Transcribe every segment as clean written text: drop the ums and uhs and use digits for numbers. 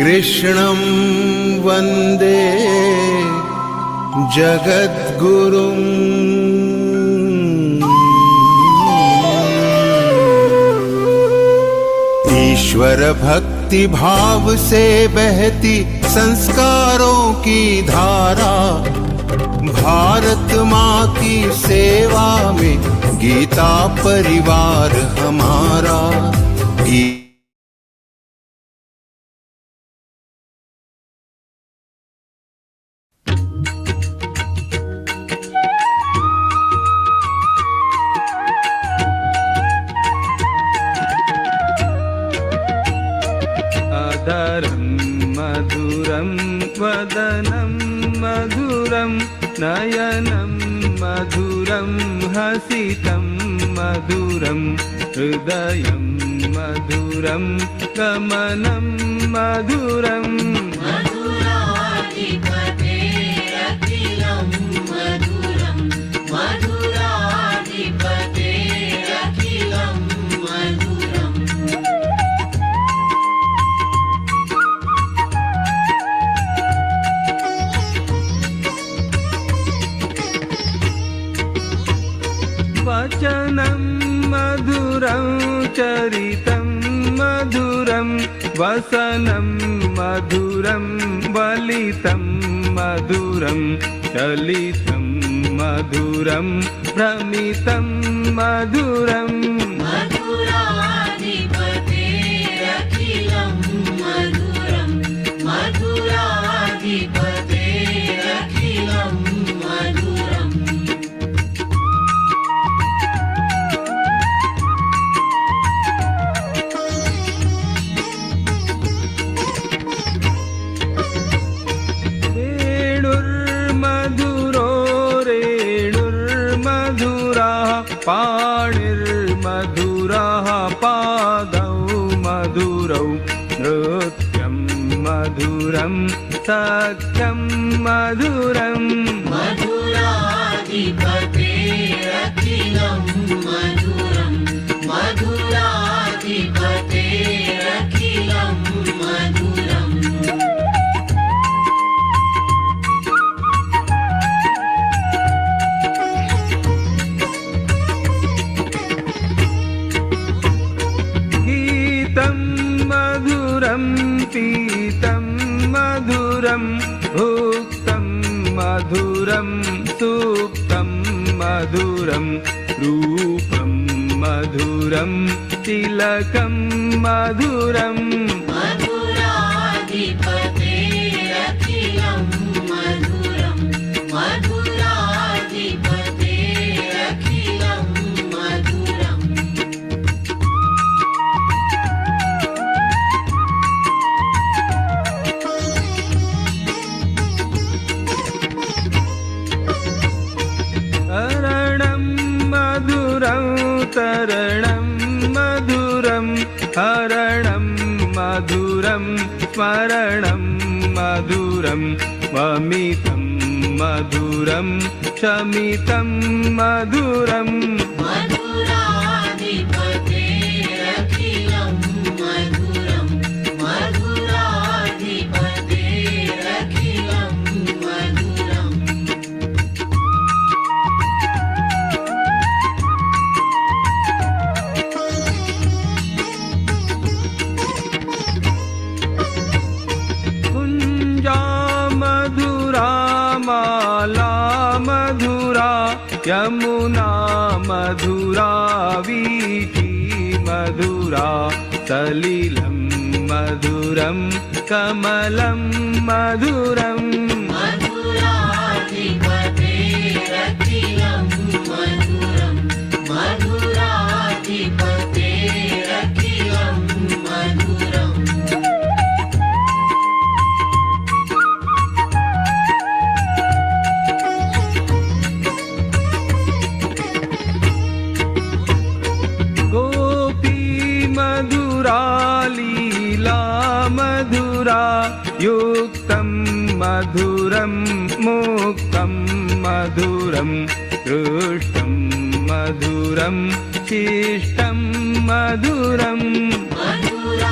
कृष्णं वन्दे जगद्गुरुम्। ईश्वर भक्ति भाव से बहती संस्कारों की धारा, भारत माँ की सेवा में गीता परिवार हमारा। अधरं मधुरं वदनं मधुरं नयनं मधुरं हसितं मधुरं हृदयं मधुरं गमनं मधुरं। मधुराधिपतेरखिलं मधुरं मधुराधिपतेरखिलं मधुरम्। वचनं मधुरं चरितं मधुरं वसनं मधुरं वलितं मधुरं चलितं मधुरं भ्रमितं मधुरम्। मधुराधिपतेरखिलं मधुरं मधुराधिपतेरखिलं मधुरम्। पाणिर्मधुरः पादौ मधुरौ नृत्यं मधुरं सख्यं मधुरम्। मधुराधिपतेरखिलं मधुरं मधुराधिपतेरखिलं मधुरम्। मधुरं पीतं मधुरं भुक्तं मधुरं सुप्तं मधुरं रूपं मधुरं तिलकं मधुरम्। मधुराधिपतेरखिलं मधुरं मधुराधिपतेरखिलं मधुरम्। तरणं मधुरं हरणं मधुरं स्मरणं मधुरं वमितं मधुरं शमितं मधुरम्। मधुराधिपतेरखिलं मधुरं मधुराधिपतेरखिलं मधुरम्। माला मधुरा यमुना मधुरा वीथी मधुरा सलिलं मधुरं कमलं मधुरम्। मधुराधिपतेरखिलं मधुरं मधुराधिपतेरखिलं मधुरम्। लीला मधुरा युक्तं मधुरं मुक्तं मधुरं दृष्टं मधुरं शिष्टं मधुरम्। मधुराधिपतेरखिलं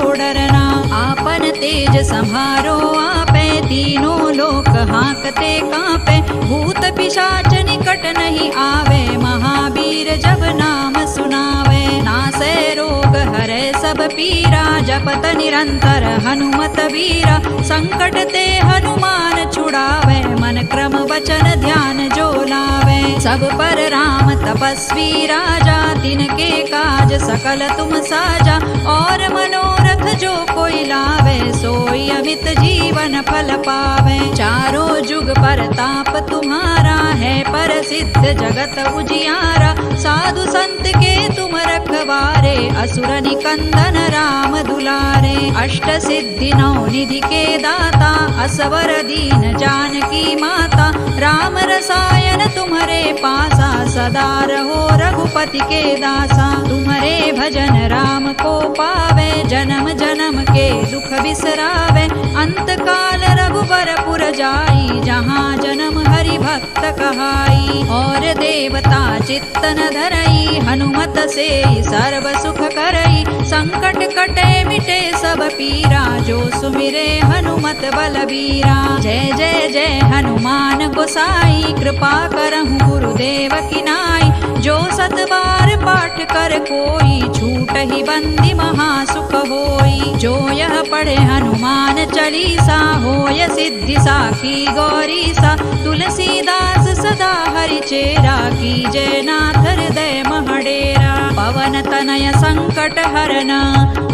डरना। आपन तेज सम्हारो आपे, तीनों लोक हांकते कांपे। भूत पिशाच निकट नहीं आवे, महावीर जब नाम सुनावे। नासे रोग हरे सब पीरा, जपत निरंतर हनुमत वीरा। संकट ते हनुमान छुड़ावे, मन क्रम वचन ध्यान जो लावे। सब पर राम तपस्वी राजा, तिनके काज सकल तुम साजा। और मनोरथ जो कोई लावे, सोई अमित जीवन फल पावे। चारों जुग पर ताप तुम्हारा है, पर सिद्ध जगत उजियारा। साधु संत के तुम रखवारे, असुर निकंदन राम दुलारे। अष्ट सिद्धि नौ निधि के दाता, असवर दीन जानकी माता। राम रसायन तुम्हारे पासा, सदा रहो रघुपति के दासा। तुम्हारे भजन राम को पावे, जन्म जन्म के दुख बिसरावे। अंत काल रघुबर पुर जाई, जहाँ जन्म हरि भक्त कहाई। और देवता चित्त न धरई, हनुमत से सर्व सुख करई। संकट कटे मिटे सब पीरा, जो सुमिरे हनुमत बलबीरा। जय जय जय हनुमान गोसाई, कृपा करहु गुरुदेव की नाई। जो सत बार पाठ कर कोई, छूट ही बंदी महासुख होई। जो यह पढ़े हनुमान चालीसा, होय सिद्धि साखी गौरीसा। तुलसीदास सदा हरि चेरा, कीजय नाथ हृदय महडेरा। पवन तनय संकट हरना,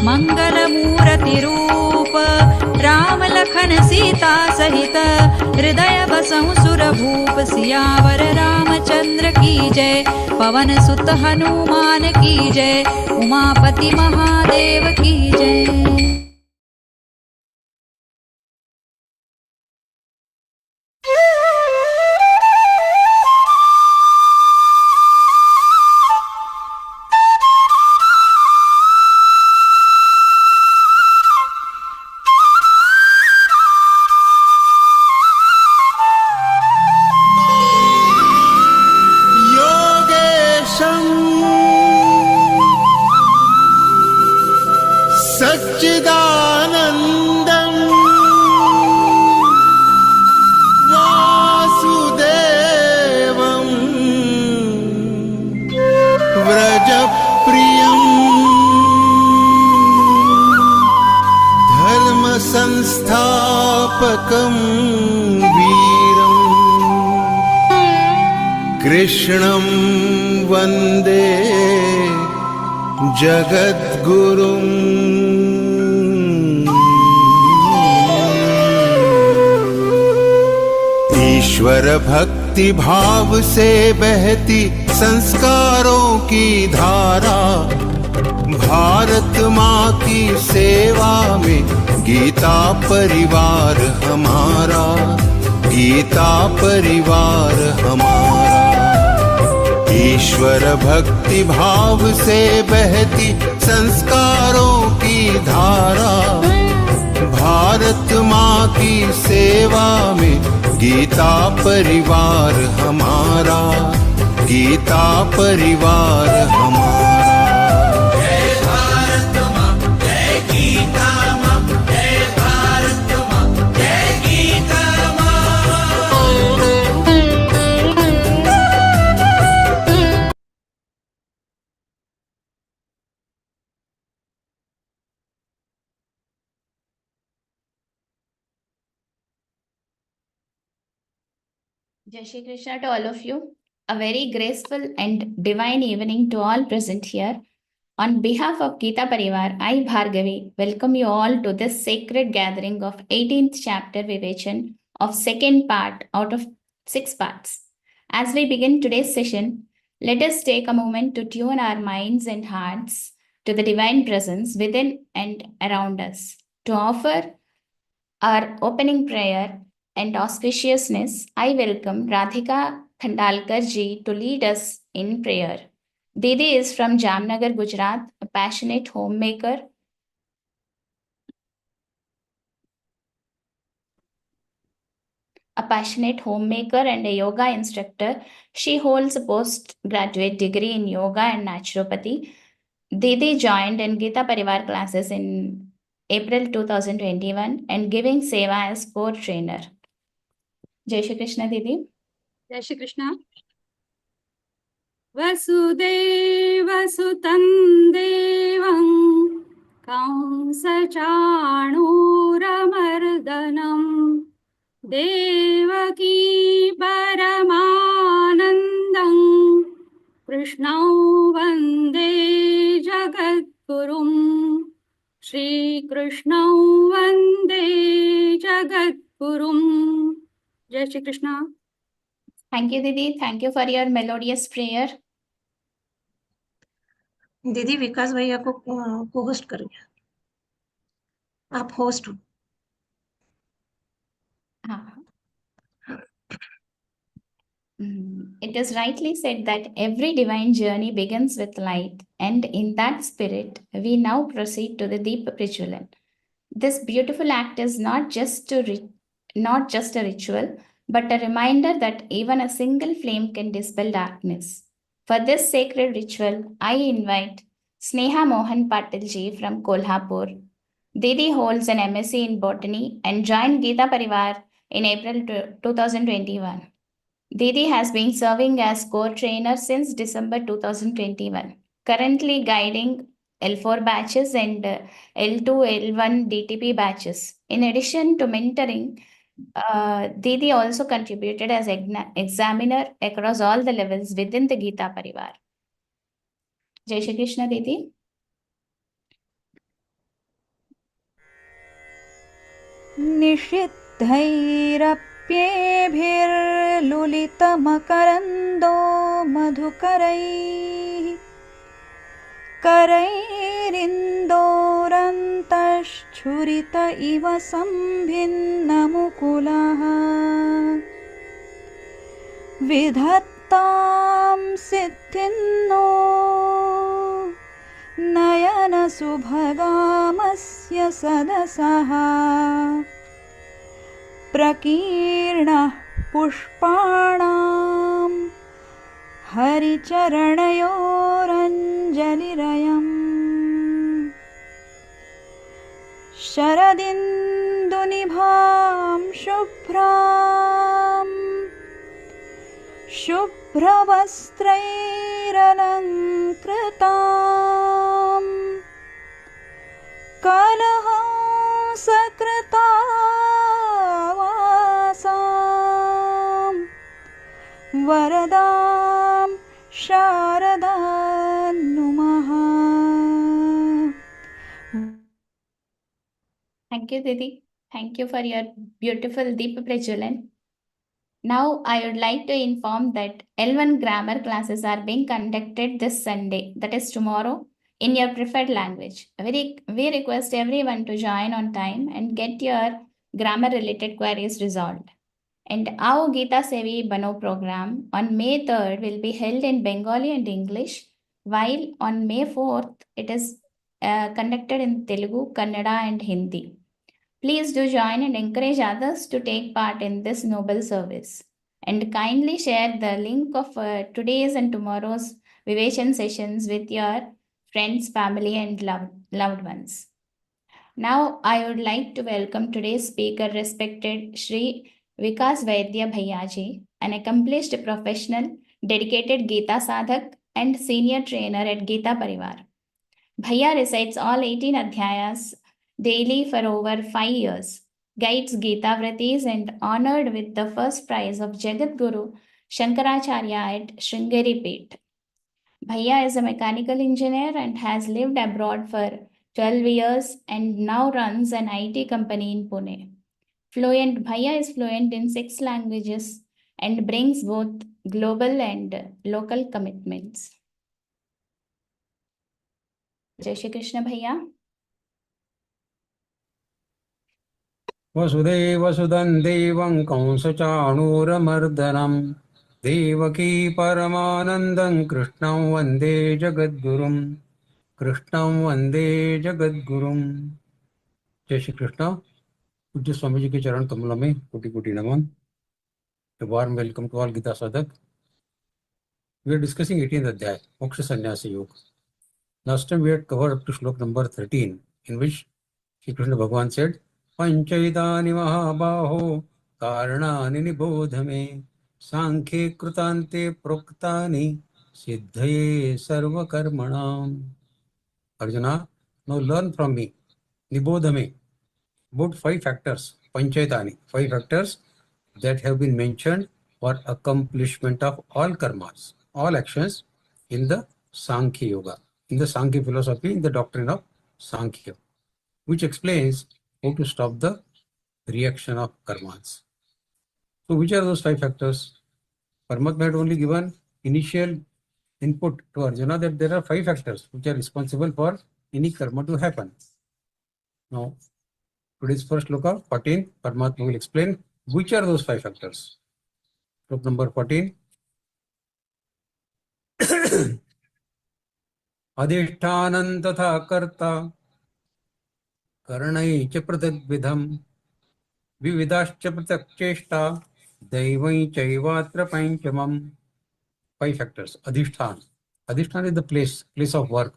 मंगल मूर्ति रूप। राम लखन सीता सहित, हृदय बसहु सुर भूप। सियावर रामचंद्र की जय, पवन सुत हनुमान की जय। उमापति महादेव की जय। सच्चिदानन्दं वासुदेवं व्रजप्रियं धर्मसंस्थापकं वीरं कृष्णं वन्दे जगद्गुरुम्। ईश्वर भक्ति भाव से बहती संस्कारों की धारा, भारत माँ की सेवा में गीता परिवार हमारा, गीता परिवार हमारा। ईश्वर भक्ति भाव से बहती संस्कारों की धारा, भारत माँ की सेवा में गीता परिवार हमारा, गीता परिवार हमारा। जय भारत माँ, जय गीता माँ, जय भारत माँ, जय गीता माँ। Jai Shri Krishna to all of you. A very graceful and divine evening to all present here. On behalf of Geeta Pariwar, I, Bhargavi, welcome you all to this sacred gathering of 18th chapter Vivechan of second part out of 6 parts. As we begin today's session, let us take a moment to tune our minds and hearts to the divine presence within and around us. To offer our opening prayer and auspiciousness, I welcome Radhika Khandalkar ji to lead us in prayer. Didi is from Jamnagar, Gujarat, a passionate homemaker. And a yoga instructor. She holds a postgraduate degree in yoga and naturopathy. Didi joined in Geeta Pariwar classes in April 2021, and giving Seva as core trainer. Jai Shri Krishna Didi. Jai Shri Krishna. वसुदेवसुतं देवं कंसचाणूरमर्दनं देवकी परमानन्दं कृष्णं वन्दे जगद्गुरुं श्रीकृष्णं वन्दे जगद्गुरुं. जय Shri Krishna. Thank you, Didi. Thank you for your melodious prayer. दीदी विकास भैया को होस्ट करिए. आप होस्ट हो. It is rightly said that every divine journey begins with light, and in that spirit, we now proceed to the deep ritual. This beautiful act is not just a ritual, but a reminder that even a single flame can dispel darkness. For this sacred ritual, I invite Sneha Mohan Patil ji from Kolhapur. Didi holds an MSc in botany and joined Geeta Pariwar in April 2021. Didi has been serving as core trainer since December 2021, currently guiding L4 batches and L2, L1 DTP batches. In addition to mentoring, Didi also contributed as examiner across all the levels within the Geeta Pariwar. Jai Shri Krishna, Didi. निषिद्धैरप्येभिर्लुलितमकरन्दो मधुकरैः करैरिन्दोरन्तश्छुरित इव सम्भिन्नमुकुलः विधत्तां सिद्धिन्नो नयनसुभगामस्य सदसः प्रकीर्णः पुष्पाणां हरिचरणयोरञ्जलिरयम् शरदिन्दुनिभां शुभ्रवस्त्रैरलङ्कृतां कलहंसकृतावासां वरदां शारदां नुमः. Thank you, Didi. Thank you for your beautiful deep prajalan. Now, I would like to inform that L1 grammar classes are being conducted this Sunday, that is tomorrow, in your preferred language. We request everyone to join on time and get your grammar-related queries resolved. And our Geeta Sevi Bano program on May 3rd will be held in Bengali and English, while on May 4th, it is conducted in Telugu, Kannada, and Hindi. Please do join and encourage others to take part in this noble service. And kindly share the link of today's and tomorrow's Vivation sessions with your friends, family, and loved ones. Now, I would like to welcome today's speaker, respected Shri Vikas Vaidya Bhaiyaji, an accomplished professional, dedicated Geeta Sadhak, and senior trainer at Geeta Pariwar. Bhaiya recites all 18 adhyayas daily for over 5 years, guides Geeta Vratis, and honored with the first prize of Jagat Guru Shankaracharya at Sringeri Peeth. Bhaiya is a mechanical engineer and has lived abroad for 12 years and now runs an IT company in Pune. Bhaiya is fluent in 6 languages and brings both global and local commitments. Jai Shri Krishna, Bhaiya. वसुदेवसुतं देवं कंसचाणूरमर्दनं देवकी परमानन्दं कृष्णं वन्दे जगद्गुरुं जय श्री कृष्ण. पूज्य स्वामी जी के चरण कमलों में कोटि कोटि नमन. A warm welcome to all Gita Sadhak. We are discussing 18th Adhyay, Moksha Sannyasa Yoga. Last time we had covered up to Shlok number 13, in which Shri Krishna Bhagavan said, Panchaitani Mahabaho Karanani Nibodhame Sankhye Krutante Proktani Siddhaye Sarva Karmanam. Arjuna, now learn from me. Nibodhame. About 5 factors. Panchaitani. 5 factors that have been mentioned for accomplishment of all karmas, all actions in the Sankhya Yoga, in the Sankhya philosophy, in the doctrine of Sankhya, which explains how to stop the reaction of karmas. So which are those 5 factors? Paramatma had only given initial input to Arjuna that there are 5 factors which are responsible for any karma to happen. Now, today's first sloka, 14, Paramatma will explain which are those 5 factors. Sloka number 14. Adhishtanam tatha karta karanai cha pratagvidham vividascha pratakcheshta daivai chaivatra panchamam. 5 factors. Adhishtan. Adhishtan is the place of work.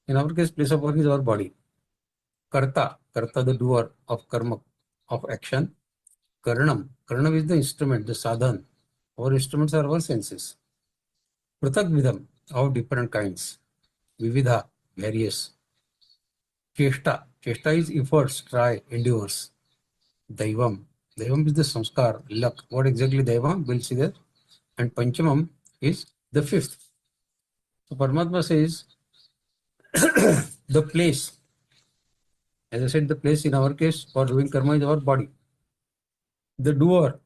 In our case, place of work is our body. Karta, the doer of karma, of action. Karanam is the instrument, the sadhan. Our instruments are our senses. Pratagvidham, of different kinds. Vividha, various. Cheshta is efforts, try, endures. Daivam is the samskar, luck. What exactly Daivam? We'll see that. And Panchamam is the 5th. So Paramatma says the place. As I said, the place in our case for doing karma is our body. The doer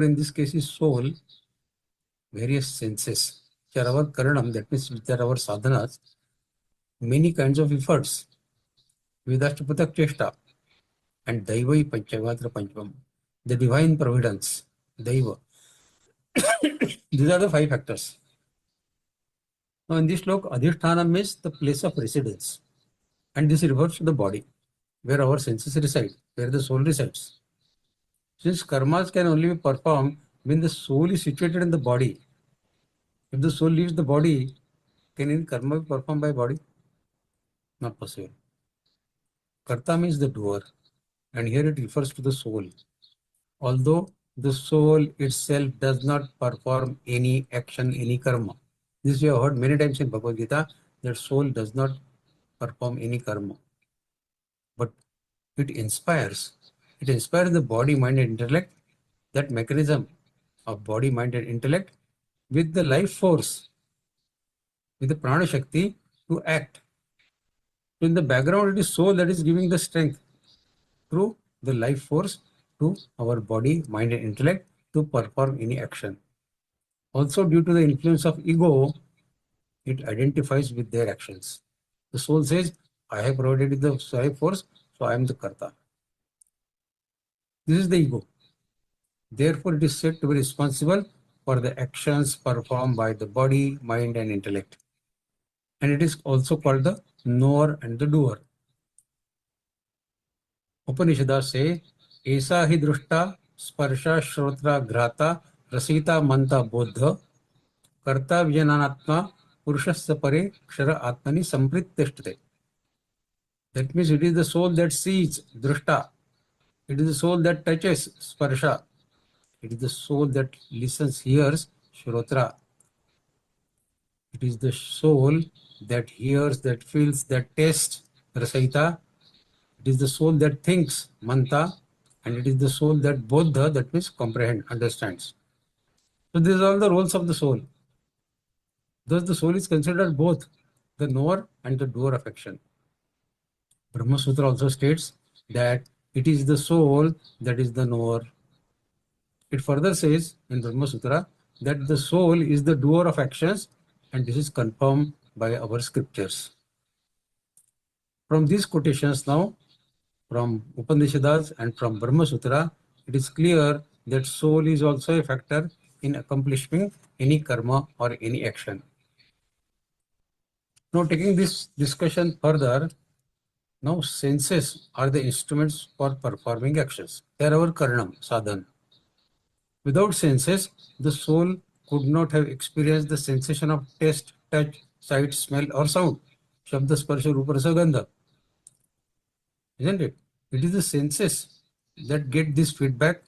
in this case is soul, various senses, which are our karanam, that means which are our sadhanas, many kinds of efforts, vidashtapatak cheshta, and daivai panchavatra panchamam, the divine providence, daiva. These are the 5 factors. Now in this slok, adhisthana means the place of residence, and this refers to the body, where our senses reside, where the soul resides. Since karmas can only be performed when the soul is situated in the body, if the soul leaves the body, can any karma be performed by body? Not possible. Karta means the doer, and here it refers to the soul. Although the soul itself does not perform any action, any karma. This you have heard many times in Bhagavad Gita, that soul does not perform any karma. But it inspires the body, mind and intellect, that mechanism of body, mind and intellect with the life force, with the prana shakti to act. So in the background it is soul that is giving the strength through the life force to our body, mind and intellect to perform any action. Also due to the influence of ego, it identifies with their actions. The soul says, I have provided the life force, so I am the karta. This is the ego. Therefore, it is said to be responsible for the actions performed by the body, mind and intellect. And it is also called the knower and the doer. Upanishads say, Esa hi drushta sparsha shrotra grata rasita manta bodha karta vyananatma purushasya pare kshara atmani samprittishtate. That means it is the soul that sees, drushta. It is the soul that touches, sparsha. It is the soul that listens, hears, shrotra. It is the soul that hears, that feels, that tastes, rasayita. It is the soul that thinks, manta. And it is the soul that bodha, that means comprehend, understands. So these are all the roles of the soul. Thus the soul is considered both the knower and the doer of action. Brahma Sutra also states that it is the soul that is the knower. It further says in Brahma Sutra that the soul is the doer of actions, and this is confirmed by our scriptures. From these quotations now, from Upanishads and from Brahma Sutra, it is clear that soul is also a factor in accomplishing any karma or any action. Now taking this discussion further, now senses are the instruments for performing actions. They are our karanam, sadhan. Without senses, the soul could not have experienced the sensation of taste, touch, sight, smell or sound. Shabda, sparsha, rupa, rasa, gandha. isn't it? It is the senses that get this feedback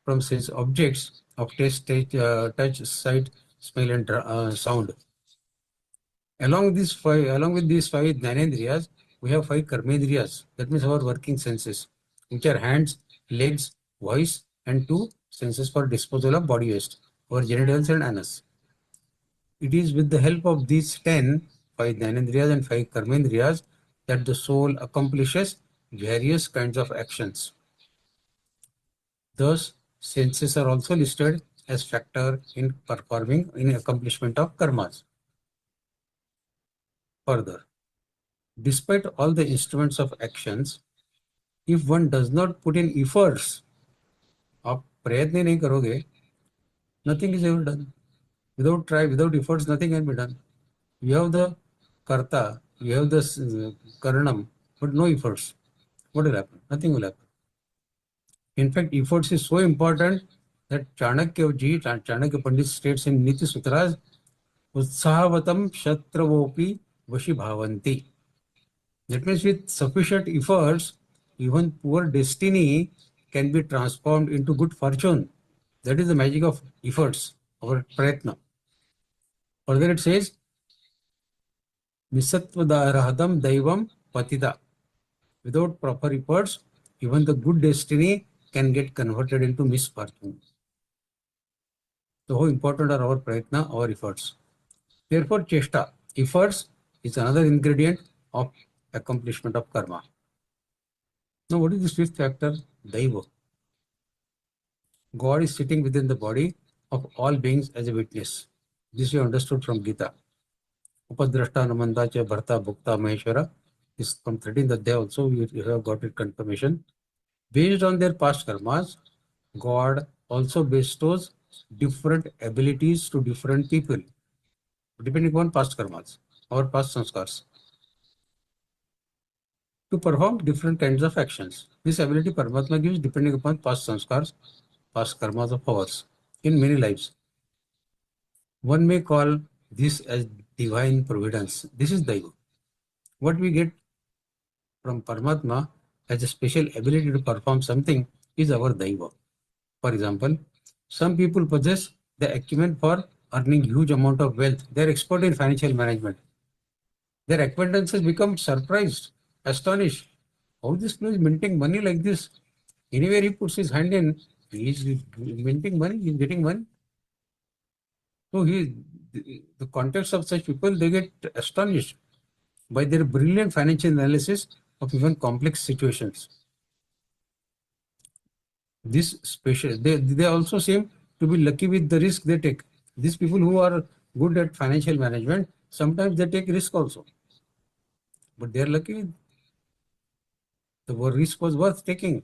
from sense objects of taste, touch, sight, smell, and sound. Along with these five jnanendriyas, we have five karmendriyas. That means our working senses, which are hands, legs, voice, and two senses for disposal of body waste, our genitals and anus. It is with the help of these 10, five jnanendriyas and five karmendriyas, that the soul accomplishes various kinds of actions. Thus, senses are also listed as factor in accomplishment of karmas. Further, despite all the instruments of actions, if one does not put in efforts, आप प्रयत्न नहीं करोगे, nothing is ever done. Without try, without efforts, nothing can be done. You have the karta, you have the karanam, but no efforts. What will happen? Nothing will happen. In fact, efforts is so important that Chanakya Pandit states in Niti Sutras, Utsahavatam Shatravopi Vashi Bhavanti. That means with sufficient efforts, even poor destiny can be transformed into good fortune. That is the magic of efforts, our prayatna. Further it says, Nisatvadharahadam Daivam Patita. Without proper efforts, even the good destiny can get converted into misfortune. So how important are our prayatna, our efforts? Therefore, cheshta, efforts, is another ingredient of accomplishment of karma. Now, what is this fifth factor? Daiva. God is sitting within the body of all beings as a witness. This you understood from Geeta. Upadrashta Namanda Cha Bharta Bhukta Maheshwara. This from 13th Adhyaya also you have got it confirmation. Based on their past karmas, God also bestows different abilities to different people, depending upon past karmas or past sanskars, to perform different kinds of actions. This ability Paramatma gives depending upon past sanskars, past karmas of ours in many lives. One may call this as divine providence. This is Daiva. What we get from Paramatma as a special ability to perform something is our Daiva. For example, some people possess the acumen for earning huge amount of wealth. They are expert in financial management. Their acquaintances become surprised, astonished. How this fellow is minting money like this? Anywhere he puts his hand in, he is minting money, he is getting money. So the context of such people, they get astonished by their brilliant financial analysis of even complex situations. This special, they also seem to be lucky with the risk they take. These people who are good at financial management, sometimes they take risk also. But they are lucky. The risk was worth taking.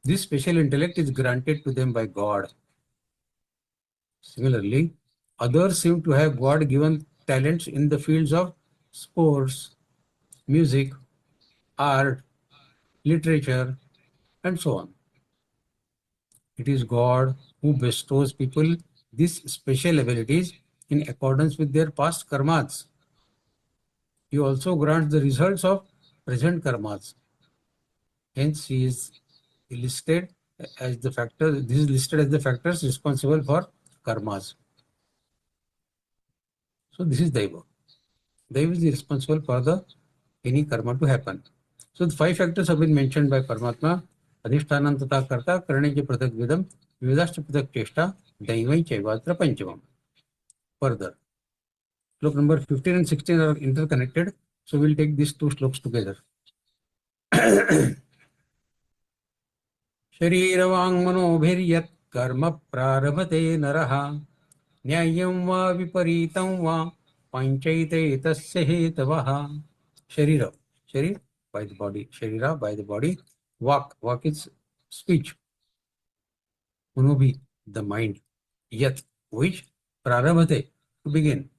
This special intellect is granted to them by God. Similarly, others seem to have God-given talents in the fields of sports, music, art, literature, and so on. It is God who bestows people these special abilities in accordance with their past karmas. He also grants the results of present karmas. Hence, he is listed as the factor. This is listed as the factors responsible for karmas. So this is Daiva. Daiva is responsible for any karma to happen. So the five factors have been mentioned by Paramatma. Adhishtanam tata karta karnejya pratak vidam vividashcha pratak cheshta daivai chaivatra panchamam. Further, slok number 15 and 16 are interconnected. So we'll take these two sloks together. शरीरवाङ्मनोभिर्यत् कर्म प्रारभते नरः न्याय्यं वा विपरीतं वा पञ्चैते तस्य हेतवः. Sharir by the body, Sharira by the body, Vak is speech, Manobhi the mind, Yat which, Prarabhate to begin,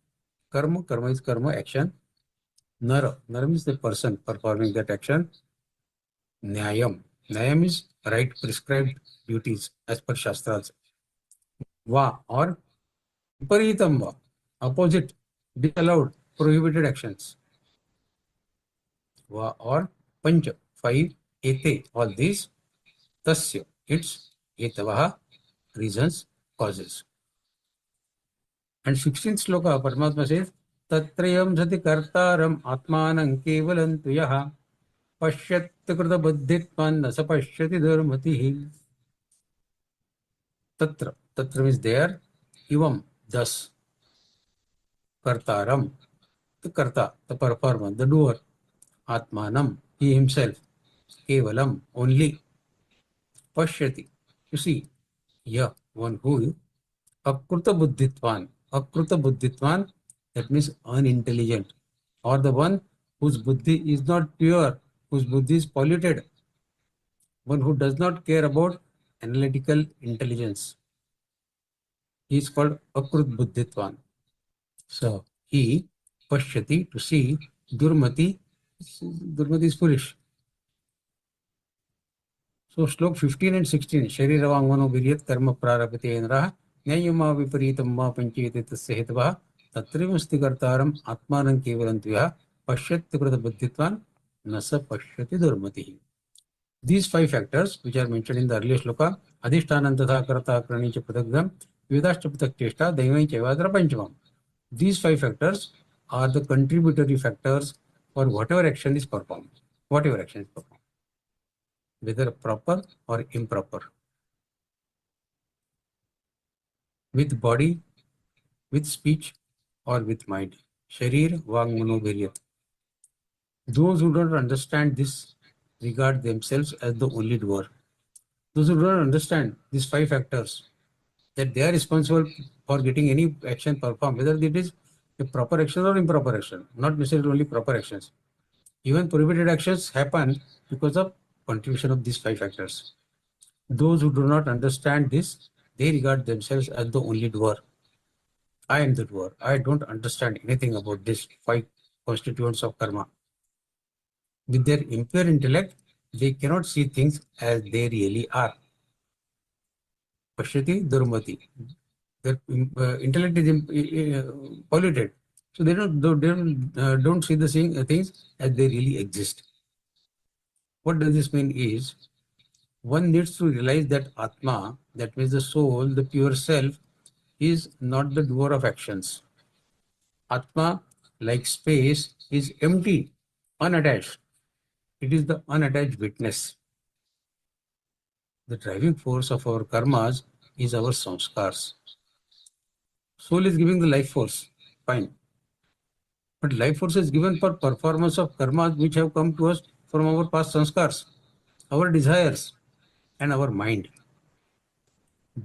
Karma is karma action, Nara is the person performing that action, Nyayam is right prescribed duties as per Shastras, Va or Paritam Va, opposite, disallowed, prohibited actions, Va or Pancha, 5 ete, all these, tasya, its, etavaha, reasons, causes. And 16th sloka, Paramatma says, Tatrayam sati kartaram atmanam kevalam tuyaha pashyat krita buddhitvan nasa pashyati dharmatihi. Tatra, tatra means there, ivam, thus, kartaram, the karta, the performer, the doer, atmanam, he himself, kevalam, only, pashyati, you see, yeah, one who, akruta buddhitvan, that means unintelligent, or the one whose buddhi is not pure, whose buddhi is polluted, one who does not care about analytical intelligence. He is called akrut buddhitvan. So he, pashyati, to see, durmati is foolish. So slok 15 and 16, shariravaangmano viryat karma prarabhate enraha nyayama viparitam ma panchayate tasya hetavah tatrivasti kartaram atmanam kevalam tvya pashyat krita buddhitvan nasa pashyati durmati. These 5 factors which are mentioned in the earlier shloka, adhishtanam tatha karta krani cha pratagdam vivedascha pratak cheshta daivai chaivadra panchamam. These 5 factors are the contributory factors for whatever action is performed, whether proper or improper, with body, with speech, or with mind. Sharir, Vang, Mano, Viryat. Those who don't understand this regard themselves as the only doer. Those who don't understand these 5 factors, that they are responsible for getting any action performed, whether it is a proper action or improper action, not necessarily only proper actions. Even prohibited actions happen because of contribution of these 5 factors. Those who do not understand this, they regard themselves as the only doer. I am the doer. I don't understand anything about these 5 constituents of karma. With their impure intellect, they cannot see things as they really are. Pashyati durmati. Their intellect is polluted, so they don't see the things as they really exist. What does this mean is, one needs to realize that Atma, that means the soul, the pure self, is not the doer of actions. Atma, like space, is empty, unattached. It is the unattached witness. The driving force of our karmas is our samskars. Soul is giving the life force, fine. But life force is given for performance of karmas which have come to us from our past sanskars, our desires, and our mind.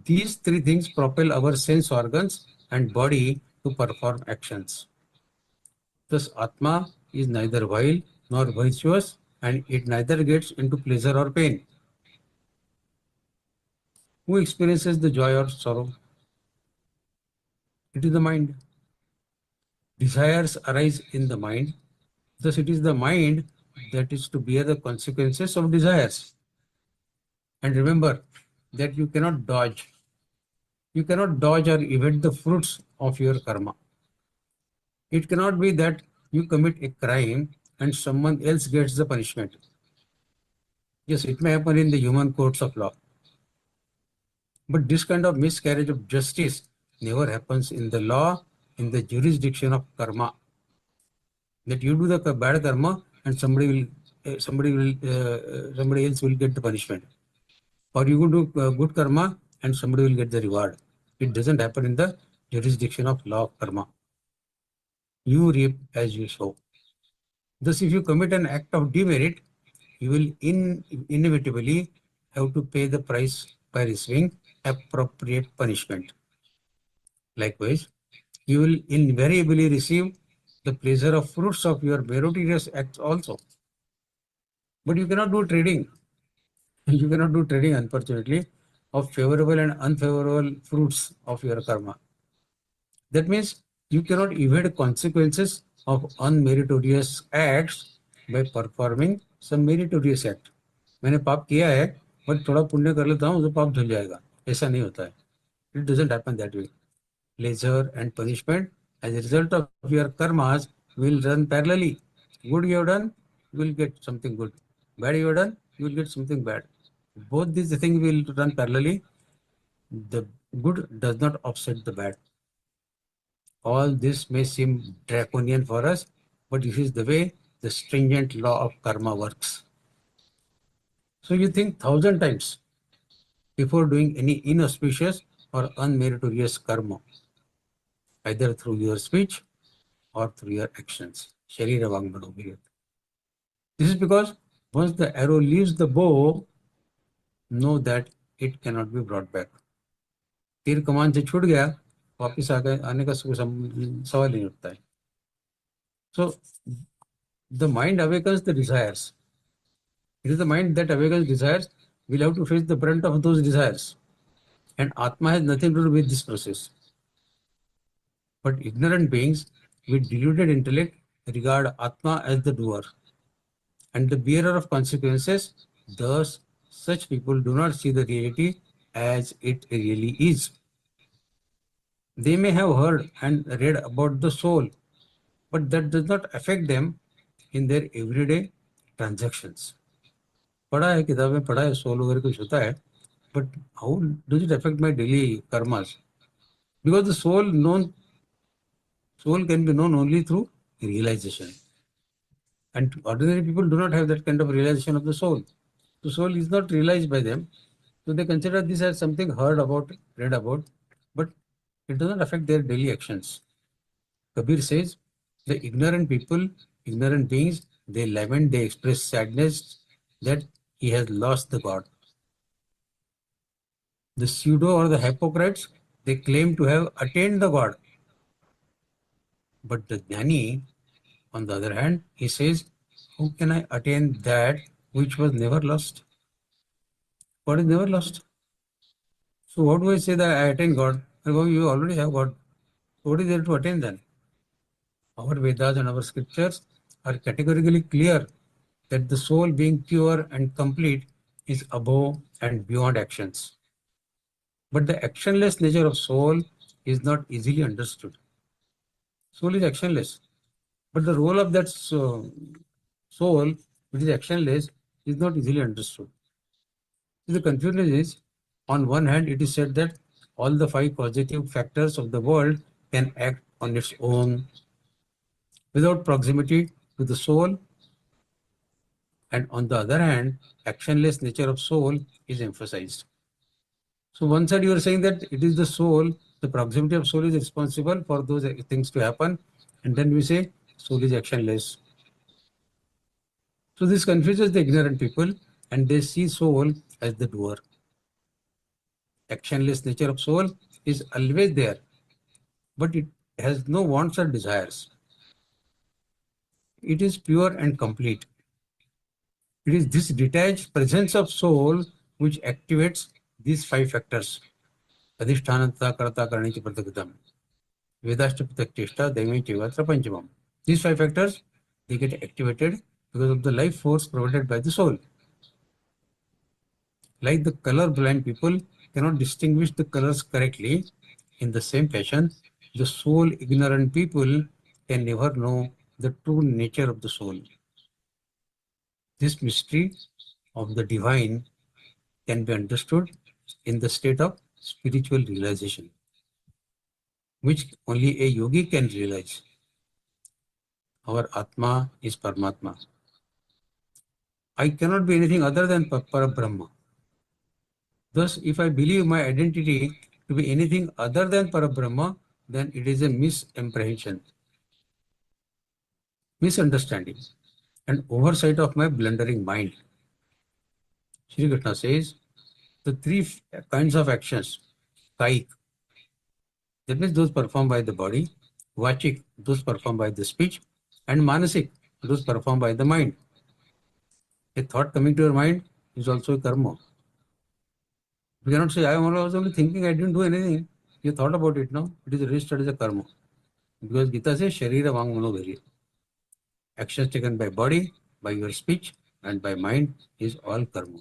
These 3 things propel our sense organs and body to perform actions. Thus, Atma is neither vile nor virtuous, and it neither gets into pleasure or pain. Who experiences the joy or sorrow? It is the mind. Desires arise in the mind. Thus, it is the mind that is to bear the consequences of desires. And remember that you cannot dodge. You cannot dodge or evade the fruits of your karma. It cannot be that you commit a crime and someone else gets the punishment. Yes, it may happen in the human courts of law. But this kind of miscarriage of justice never happens in the law, in the jurisdiction of karma. That you do the bad karma and somebody else will get the punishment. Or you do good karma and somebody will get the reward. It doesn't happen in the jurisdiction of law of karma. You reap as you sow. Thus, if you commit an act of demerit, you will inevitably have to pay the price by receiving appropriate punishment. Likewise, you will invariably receive the pleasure of fruits of your meritorious acts also. But you cannot do trading. You cannot do trading, unfortunately, of favorable and unfavorable fruits of your karma. That means you cannot evade consequences of unmeritorious acts by performing some meritorious act. मैंने पाप किया है, but थोड़ा पुण्य कर लेता हूँ तो पाप धुल जाएगा. ऐसा नहीं होता है. It doesn't happen that way. Pleasure and punishment as a result of your karmas will run parallelly. Good you have done, you will get something good. bad you have done, you will get something bad. Both these things will run parallelly. The good does not offset the bad. All this may seem draconian for us, but this is the way the stringent law of karma works. So you think 1,000 times before doing any inauspicious or unmeritorious karma, either through your speech or through your actions. Sharira-Vang-Mano-Virya. This is because once the arrow leaves the bow, know that it cannot be brought back. तीर कमान से छूट गया, वापिस आने का सवाल ही नहीं उठता है. So the mind awakens the desires. It is the mind that awakens desires. We'll have to face the brunt of those desires. And Atma has nothing to do with this process. But ignorant beings with deluded intellect regard Atma as the doer and the bearer of consequences. Thus, such people do not see the reality as it really is. They may have heard and read about the soul, but that does not affect them in their everyday transactions. पढ़ा है किताब में, पढ़ा है soul वगैरह कुछ होता है, but how does it affect my daily karmas? Because the soul can be known only through realization. And ordinary people do not have that kind of realization of the soul. The soul is not realized by them. So they consider this as something heard about, read about, but it does not affect their daily actions. Kabir says, the ignorant people, ignorant beings, they lament, they express sadness that he has lost the God. The pseudo or the hypocrites, they claim to have attained the God. But the Jnani, on the other hand, he says, how can I attain that which was never lost? God is never lost. So how do I say that I attain God? You already have God. What is there to attain then? Our Vedas and our scriptures are categorically clear that the soul being pure and complete is above and beyond actions. But the actionless nature of soul is not easily understood. Soul is actionless. But the role of that soul, which is actionless, is not easily understood. The confusion is, on one hand, it is said that all the 5 causative factors of the world can act on its own without proximity to the soul, and on the other hand, actionless nature of soul is emphasized. So one side you are saying that it is the soul, the proximity of soul is responsible for those things to happen, and then we say soul is actionless. So this confuses the ignorant people, and they see soul as the doer. Actionless nature of soul is always there, but it has no wants or desires. It is pure and complete. It is this detached presence of soul which activates these 5 factors. Adhishthananta karta karanichi pratakritam. Vedashta pratyekshta daimai chevatra panchamam. These 5 factors, they get activated because of the life force provided by the soul. Like the color blind people cannot distinguish the colors correctly, in the same fashion, the soul ignorant people can never know the true nature of the soul. This mystery of the divine can be understood in the state of spiritual realization, which only a yogi can realize. Our Atma is Paramatma. I cannot be anything other than Parabrahma. Thus, if I believe my identity to be anything other than Parabrahma, then it is a misapprehension, misunderstanding, and oversight of my blundering mind. Shri Krishna says, the 3 kinds of actions, kaik, that means those performed by the body, vachik, those performed by the speech, and manasik, those performed by the mind. A thought coming to your mind is also a karma. You cannot say, I was only thinking, I didn't do anything. You thought about it now, it is registered as a karma. Because Gita says, Sharīra-Vang-Mano-Virya. Actions taken by body, by your speech, and by mind is all karma.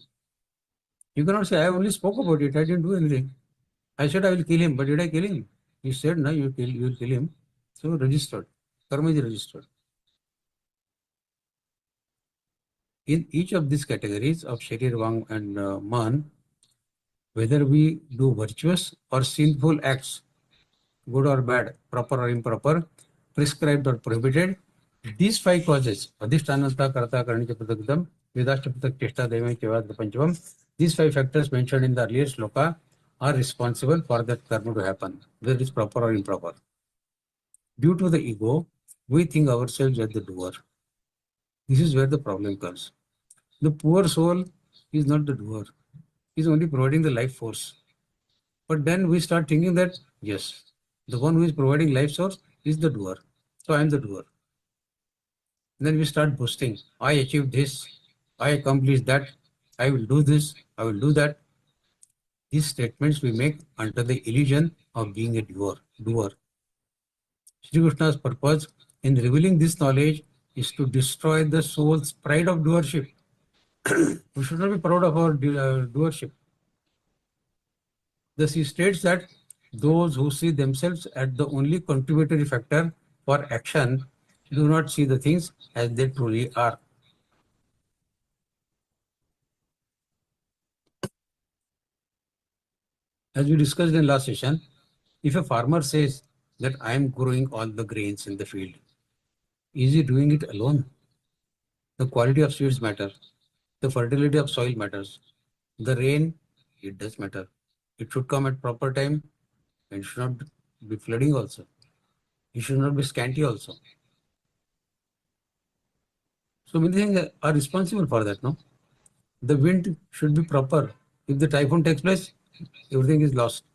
You cannot say, I only spoke about it, I didn't do anything. I said I will kill him, but did I kill him? You said, no, you will kill him. So registered. Karma is registered. In each of these categories of Sharir, Vang and Man, whether we do virtuous or sinful acts, good or bad, proper or improper, prescribed or prohibited, these 5 causes, Adhishtananta, Karta, Karnika, Pratagdam, Vedashta, Pratak, Cheshta, Devam, Kevad, Panchavam, these 5 factors mentioned in the earlier sloka are responsible for that karma to happen, whether it is proper or improper. Due to the ego, we think ourselves as the doer. This is where the problem comes. The poor soul is not the doer. He is only providing the life force. But then we start thinking that, yes, the one who is providing life source is the doer. So I am the doer. Then we start boasting. I achieved this. I accomplished that. I will do this. I will do that. These statements we make under the illusion of being a doer. Sri Krishna's purpose in revealing this knowledge is to destroy the soul's pride of doership. We should not be proud of our doership. Thus he states that those who see themselves as the only contributory factor for action do not see the things as they truly are. As we discussed in last session, if a farmer says that I am growing all the grains in the field, is he doing it alone? The quality of seeds matter. The fertility of soil matters. The rain, it does matter. It should come at proper time and should not be flooding also. It should not be scanty also. So many things are responsible for that, no? The wind should be proper. If the typhoon takes place, everything is lost.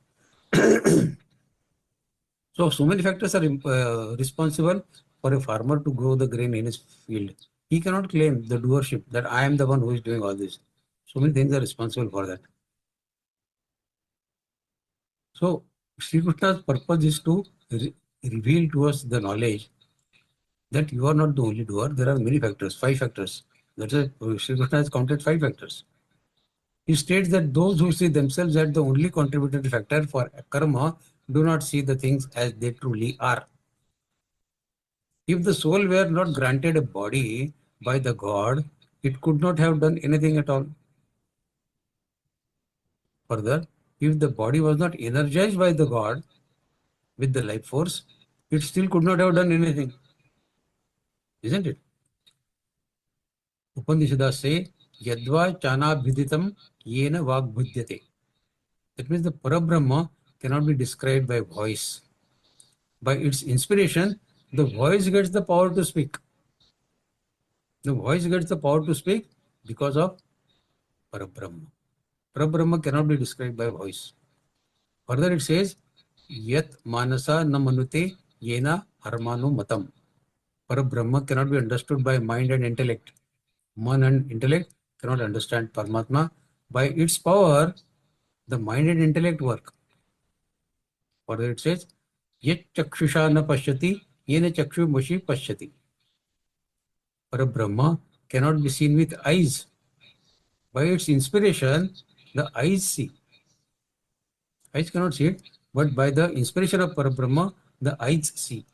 So many factors are responsible for a farmer to grow the grain in his field. He cannot claim the doership that I am the one who is doing all this. So many things are responsible for that. So Sri Krishna's purpose is to reveal to us the knowledge that you are not the only doer. There are many factors, 5 factors. That's why Sri Krishna has counted 5 factors. He states that those who see themselves as the only contributory factor for karma do not see the things as they truly are. If the soul were not granted a body by the God, it could not have done anything at all. Further, if the body was not energized by the God with the life force, it still could not have done anything. Isn't it? Upanishads say, Yadva chana bhiditam yena vag bhudyate. That means the Parabrahma cannot be described by voice. By its inspiration, the voice gets the power to speak. The voice gets the power to speak because of Parabrahma. Parabrahma cannot be described by voice. Further it says, Yat manasa na manute yena harmanu matam. Parabrahma cannot be understood by mind and intellect. Man and intellect cannot understand Paramatma. By its power, the mind and intellect work. Further it says, Yet chakshusha na pashyati, yena chakshu mushi pashyati. Parabrahma cannot be seen with eyes. By its inspiration, the eyes see. Eyes cannot see it, but by the inspiration of Parabrahma, the eyes see.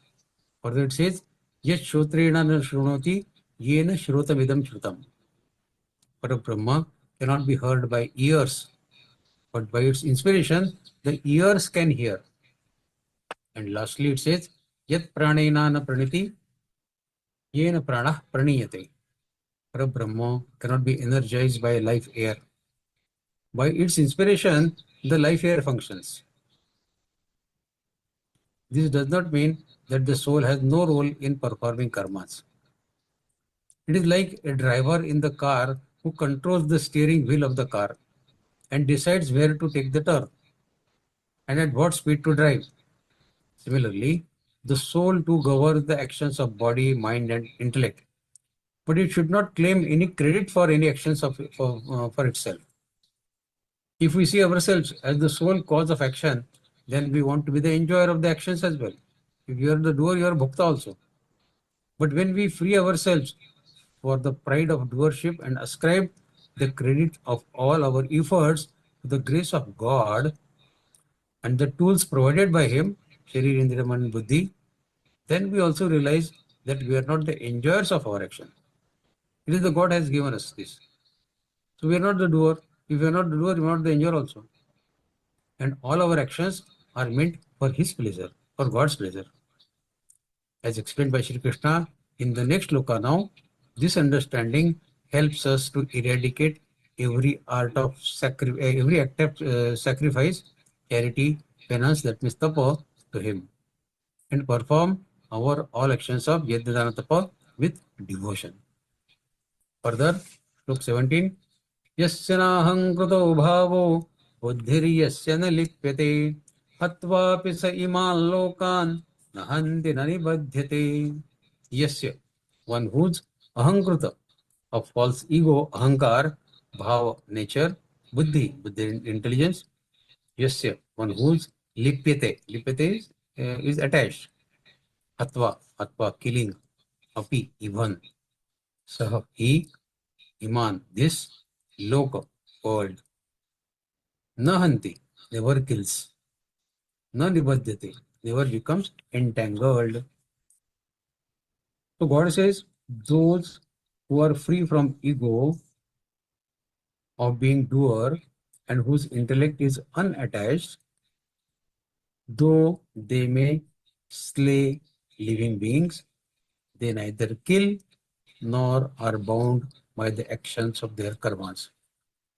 Further it says, Yet shrotrena na shrunoti, yena shrotamidam shrutam. Parabrahma cannot be heard by ears, but by its inspiration, the ears can hear. And lastly it says, Yat pranena na praniti, yena prana praniyate. Parabrahma cannot be energized by life air. By its inspiration, the life air functions. This does not mean that the soul has no role in performing karmas. It is like a driver in the car who controls the steering wheel of the car and decides where to take the turn and at what speed to drive. Similarly, the soul too governs the actions of body, mind and intellect. But it should not claim any credit for any actions for itself. If we see ourselves as the sole cause of action, then we want to be the enjoyer of the actions as well. If you are the doer, you are bhakta also. But when we free ourselves for the pride of doership and ascribe the credit of all our efforts to the grace of God and the tools provided by Him, Sharir, Indriya, Man, Buddhi, then we also realize that we are not the enjoyers of our action. It is the God has given us this. So we are not the doer. If we are not the doer, we are not the enjoyer also. And all our actions are meant for His pleasure, for God's pleasure. As explained by Shri Krishna in the next sloka now, this understanding helps us to eradicate every act of sacrifice, charity, penance, that means tapa, to Him, and perform our all actions of yajna tapa with devotion. Further, Slok 17, Yasya naham krito bhavo buddhiriyasya na lipyate hatvapi sa iman lokan nahanti na nibadhyate. Yasya, one whose ahankrita, of false ego, ahankar, bhava, nature, buddhi, intelligence. Yasya, one whose lipyate, is attached. Hatva, killing, api, even. Sah, he, iman, this, loka, world. Nahanti, never kills. Na nibadhyate, never becomes entangled. So God says, those who are free from ego of being doer and whose intellect is unattached, though they may slay living beings, they neither kill nor are bound by the actions of their karmas.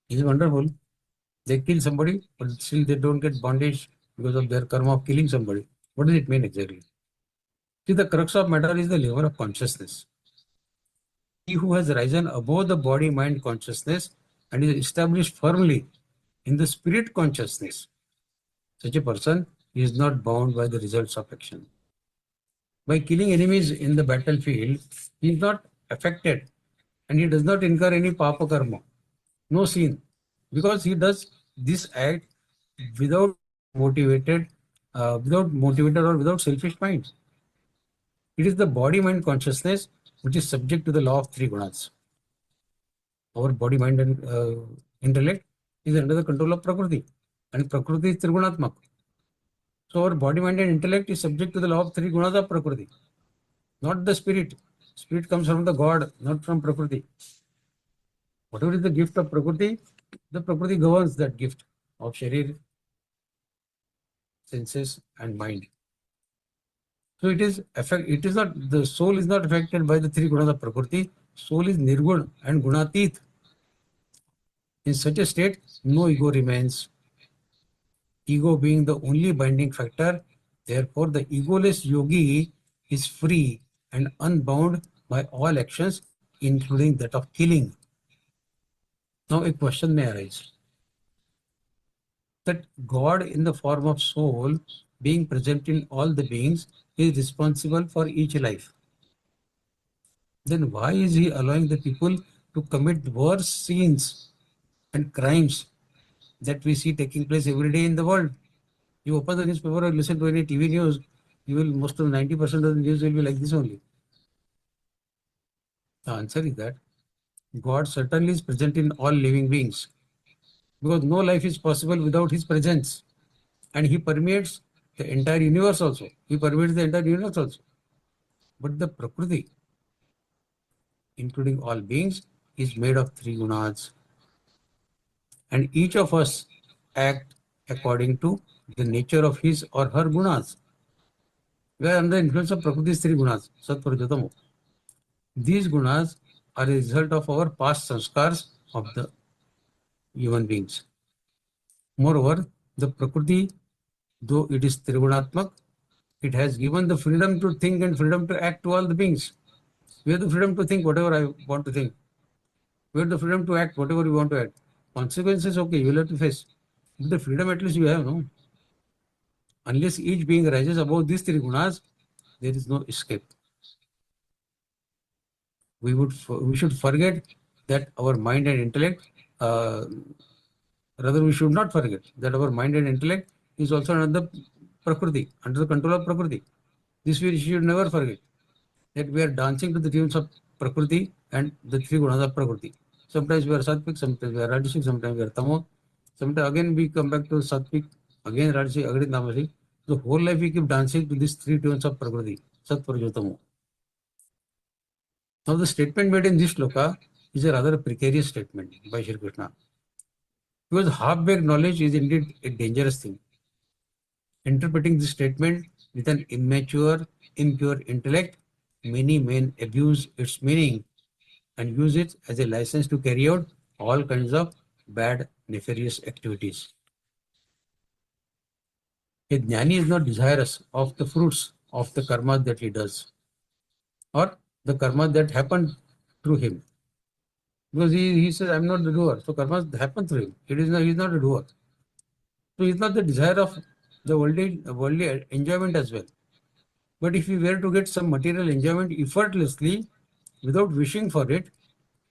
Is it wonderful? They kill somebody, but still they don't get bondage because of their karma of killing somebody. What does it mean exactly? See, the crux of matter is the level of consciousness. He who has risen above the body-mind consciousness and is established firmly in the spirit consciousness, such a person is not bound by the results of action. By killing enemies in the battlefield, he is not affected and he does not incur any papa karma, no sin, because he does this act without motivated or without selfish minds. It is the body-mind consciousness which is subject to the law of three gunas. Our body, mind, and intellect is under the control of Prakriti, and Prakriti is Trigunatmak. So our body, mind, and intellect is subject to the law of three gunas of Prakriti, not the spirit. Spirit comes from the God, not from Prakriti. Whatever is the gift of Prakriti, the Prakriti governs that gift of Sharir, senses, and mind. So it is not, the soul is not affected by the three gunas of Prakriti. Soul is Nirgun and Gunatit. In such a state, no ego remains. Ego being the only binding factor, therefore the egoless yogi is free and unbound by all actions, including that of killing. Now a question may arise, that God in the form of soul, being present in all the beings, is responsible for each life. Then why is He allowing the people to commit worse sins and crimes that we see taking place every day in the world? You open the newspaper or listen to any TV news, you will, most of 90% of the news will be like this only. The answer is that God certainly is present in all living beings, because no life is possible without His presence, and He permeates the entire universe also. But the Prakriti, including all beings, is made of three gunas, and each of us act according to the nature of his or her gunas. We are under the influence of Prakriti's three gunas, Sat, Rajat, Tamo. These gunas are a result of our past sanskars of the human beings. Moreover, the Prakriti, though it is Trigunatmak, it has given the freedom to think and freedom to act to all the beings. We have the freedom to think whatever I want to think. We have the freedom to act whatever we want to act. Consequences, okay, you will have to face. But the freedom at least you have, no? Unless each being rises above these three gunas, there is no escape. We should forget that our mind and intellect, rather we should not forget that our mind and intellect is also under the Prakriti, under the control of Prakriti. This we should never forget, that we are dancing to the tunes of Prakriti and the three gunas of Prakriti. Sometimes we are Satvik, sometimes we are Rajasic, sometimes we are Tamo. Sometimes again we come back to Satvik, again Rajasic, again Tamasic. The whole life we keep dancing to these three tunes of Prakriti, Sat, Rajat, Tamo. Now the statement made in this shloka is a rather precarious statement by Shri Krishna. Because half-baked knowledge is indeed a dangerous thing. Interpreting this statement with an immature, impure intellect, many men abuse its meaning and use it as a license to carry out all kinds of bad, nefarious activities. A jnani is not desirous of the fruits of the karma that he does or the karma that happened through him. Because he says, I'm not the doer. So karma happened through him. He is not a doer. So he is not the desire of the worldly enjoyment as well. But if he were to get some material enjoyment effortlessly, without wishing for it,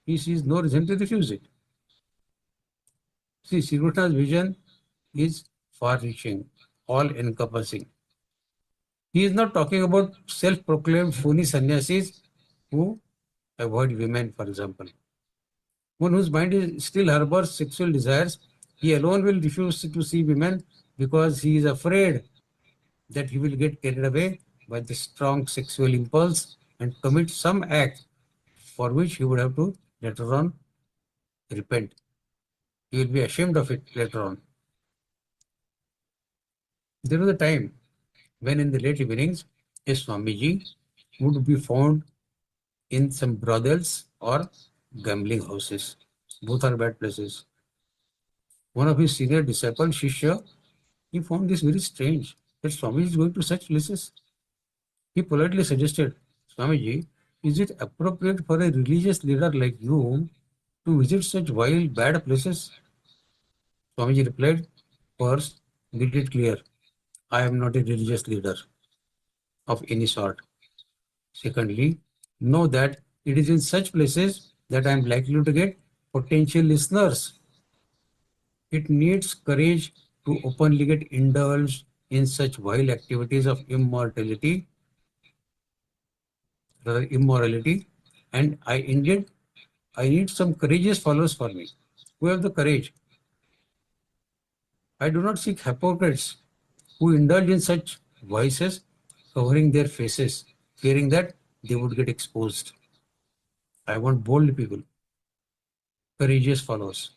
he sees no reason to refuse it. See, Sri Krishna's vision is far-reaching, all-encompassing. He is not talking about self-proclaimed phony sannyasis who avoid women, for example. One whose mind is still harbors sexual desires, he alone will refuse to see women because he is afraid that he will get carried away by the strong sexual impulse and commit some act for which he would have to later on repent. He will be ashamed of it later on. There was a time when in the late evenings, a Swamiji would be found in some brothels or gambling houses. Both are bad places. One of his senior disciples, Shishya, he found this very strange, that Swamiji is going to such places. He politely suggested, Swamiji, is it appropriate for a religious leader like you to visit such vile, bad places? Swamiji replied, first, get it clear, I am not a religious leader of any sort. Secondly, know that it is in such places that I am likely to get potential listeners. It needs courage to openly get indulged in such vile activities of immorality, and I need some courageous followers for me who have the courage. I do not seek hypocrites who indulge in such vices, covering their faces, fearing that they would get exposed. I want bold people, courageous followers.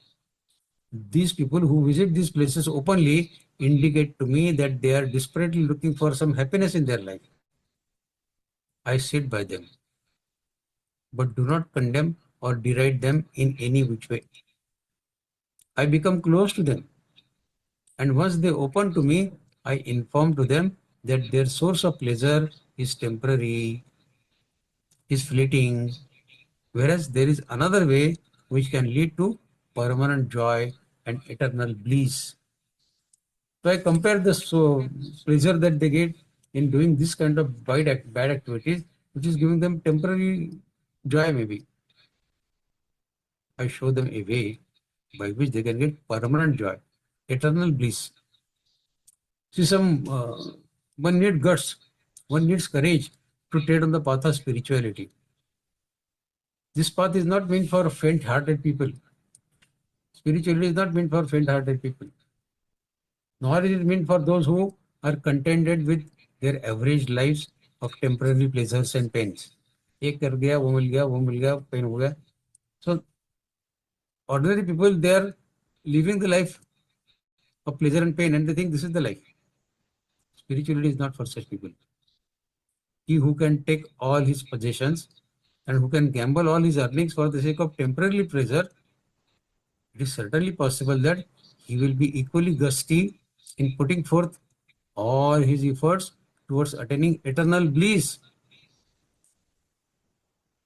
These people who visit these places openly indicate to me that they are desperately looking for some happiness in their life. I sit by them, but do not condemn or deride them in any which way. I become close to them, and once they open to me, I inform to them that their source of pleasure is temporary, is fleeting, whereas there is another way which can lead to permanent joy and eternal bliss. So I compare the pleasure that they get in doing this kind of bad activities, which is giving them temporary joy maybe. I show them a way by which they can get permanent joy, eternal bliss. See, one needs guts, one needs courage to tread on the path of spirituality. This path is not meant for faint-hearted people. Spirituality is not meant for faint-hearted people. Nor is it meant for those who are contented with their average lives of temporary pleasures and pains. एक कर गया, वो मिल गया, pain हो गया. So, ordinary people, they are living the life of pleasure and pain and they think this is the life. Spirituality is not for such people. He who can take all his possessions and who can gamble all his earnings for the sake of temporary pleasure, it is certainly possible that he will be equally gusty in putting forth all his efforts towards attaining eternal bliss.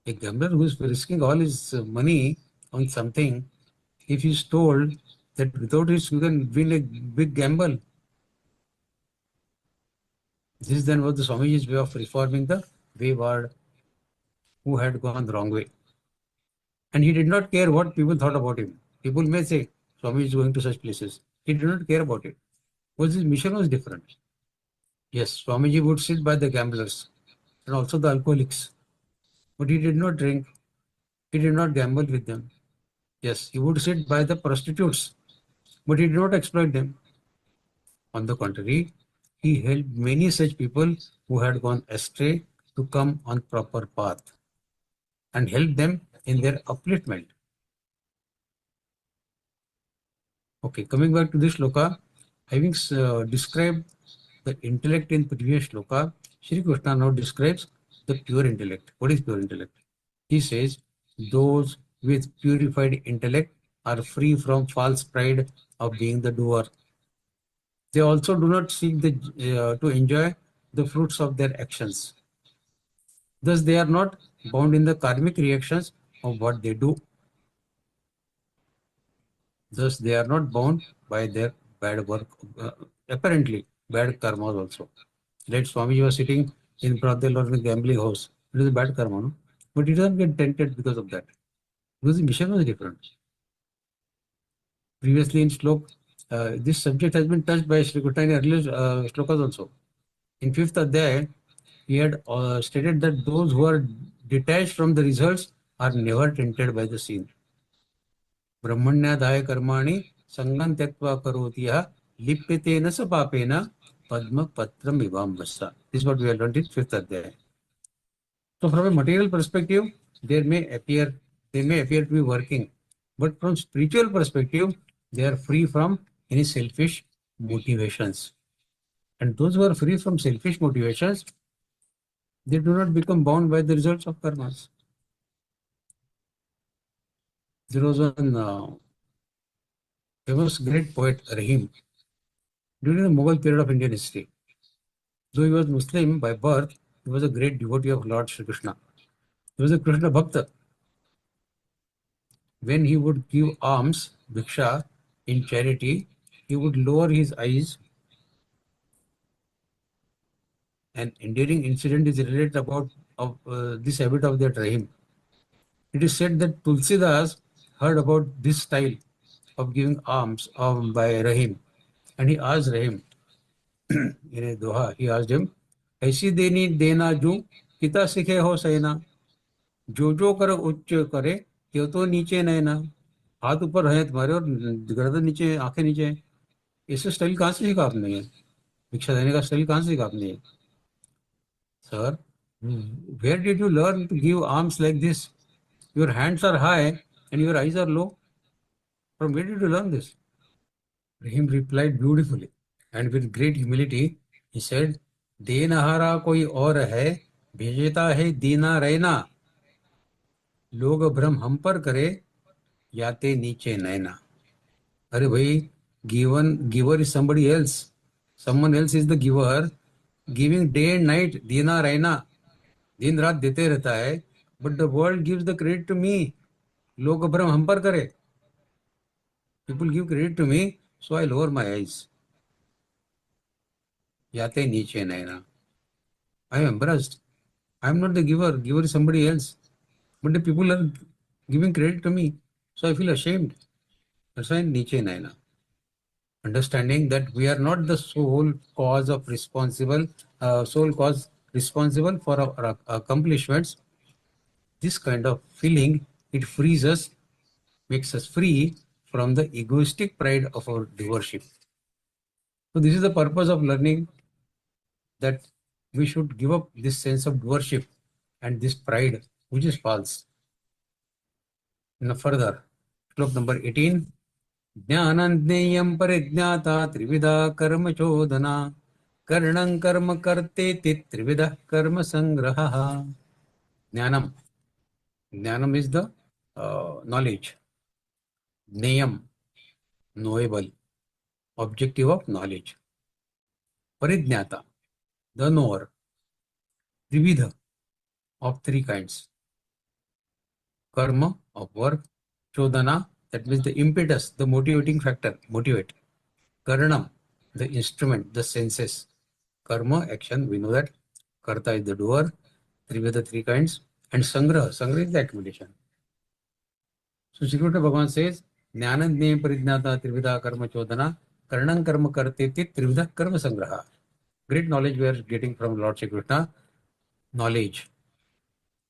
A gambler who is risking all his money on something, if he is told that without it you can win a big gamble, this then was the Swamiji's way of reforming the wayward who had gone the wrong way. And he did not care what people thought about him. People may say, Swamiji is going to such places. He did not care about it. Because his mission was different. Yes, Swamiji would sit by the gamblers and also the alcoholics. But he did not drink. He did not gamble with them. Yes, he would sit by the prostitutes. But he did not exploit them. On the contrary, he helped many such people who had gone astray to come on proper path. and help them in their upliftment. Okay, coming back to this shloka, having described the intellect in previous shloka, Shri Krishna now describes the pure intellect. What is pure intellect? He says, those with purified intellect are free from false pride of being the doer. They also do not seek to enjoy the fruits of their actions. Thus, they are not bound in the karmic reactions of what they do. Thus, they are not bound by their bad work, apparently bad karmas also. Like Swamiji was sitting in Pradel or in a gambling house. It is a bad karma, no? But he doesn't get tempted because of that. Because the mission was different. Previously in Shlok, this subject has been touched by Sri Krishna in earlier shlokas also. In 5th Adhyaya, he had stated that those who are detached from the results are never tempted by the scene. Brahmanyadhaya karmani sangam tyaktva karoti yah lipyate sa papena padma patram ivam vasa. This is what we have learned in 5th Adhyaya. So from a material perspective, they may appear to be working, but from spiritual perspective, they are free from any selfish motivations. And those who are free from selfish motivations, they do not become bound by the results of karmas. There was one famous great poet, Rahim, during the Mughal period of Indian history. Though he was Muslim by birth, he was a great devotee of Lord Shri Krishna. He was a Krishna Bhakta. When he would give alms, bhiksha, in charity, he would lower his eyes. An endearing incident is related about this habit of that Rahim. It is said that Tulsidas heard about this style of giving alms by Rahim, and he asked Rahim, in a doha, he asked him, ऐसी देनी देना जो किता सिखे हो सैना, जो कर उच्च करे त्यो तो नीचे नैना. हाथ ऊपर है तुम्हारे और गर्दन नीचे, आंखें नीचे. ऐसे स्टाइल कहाँ से सीखा आपने? भिक्षा देने का स्टाइल कहाँ से सीखा आपने? Sir, where did you learn to give alms like this? Your hands are high and your eyes are low. From where did you learn this? Rahim replied beautifully and with great humility. He said, देनहारा कोई और है, भेजता है दीना रहना. लोग भ्रम हम पर करे, याते नीचे नैना. अरे भाई, giver is somebody else. Someone else is the giver. Giving day and night, दीना रहना. दिन रात देते रहता है. But the world gives the credit to me. लोग भ्रम हम पर करे. People give credit to me, so I lower my eyes. Yate niche naina. I am embarrassed. I am not the giver. Giver is somebody else. But the people are giving credit to me, so I feel ashamed. That's why niche naina. Understanding that we are not the sole cause responsible for our accomplishments. This kind of feeling, it frees us, makes us free from the egoistic pride of our doership. So this is the purpose of learning, that we should give up this sense of doership and this pride which is false. Now further, slok number 18. Jnanandneyam parijnata trivida karma chodhana karnam karma karteti trivida karma sangraha. Jnanam. Jnanam is the knowledge. Neyam, knowable, objective of knowledge. Parijnata, the knower. Trividha, of three kinds. Karma, of work. Chodhana, that means the impetus, the motivating factor, motivate. Karanam, the instrument, the senses. Karma, action, we know that. Karta is the doer. Trividha, three kinds. And sangraha, sangraha is the accumulation. So Shri Krishna Bhagavan says, Jnanandneyam parijnata trivida karma chodhana karnam karma karteti trivida karma sangraha. Great knowledge we are getting from Lord Shri Krishna. Knowledge,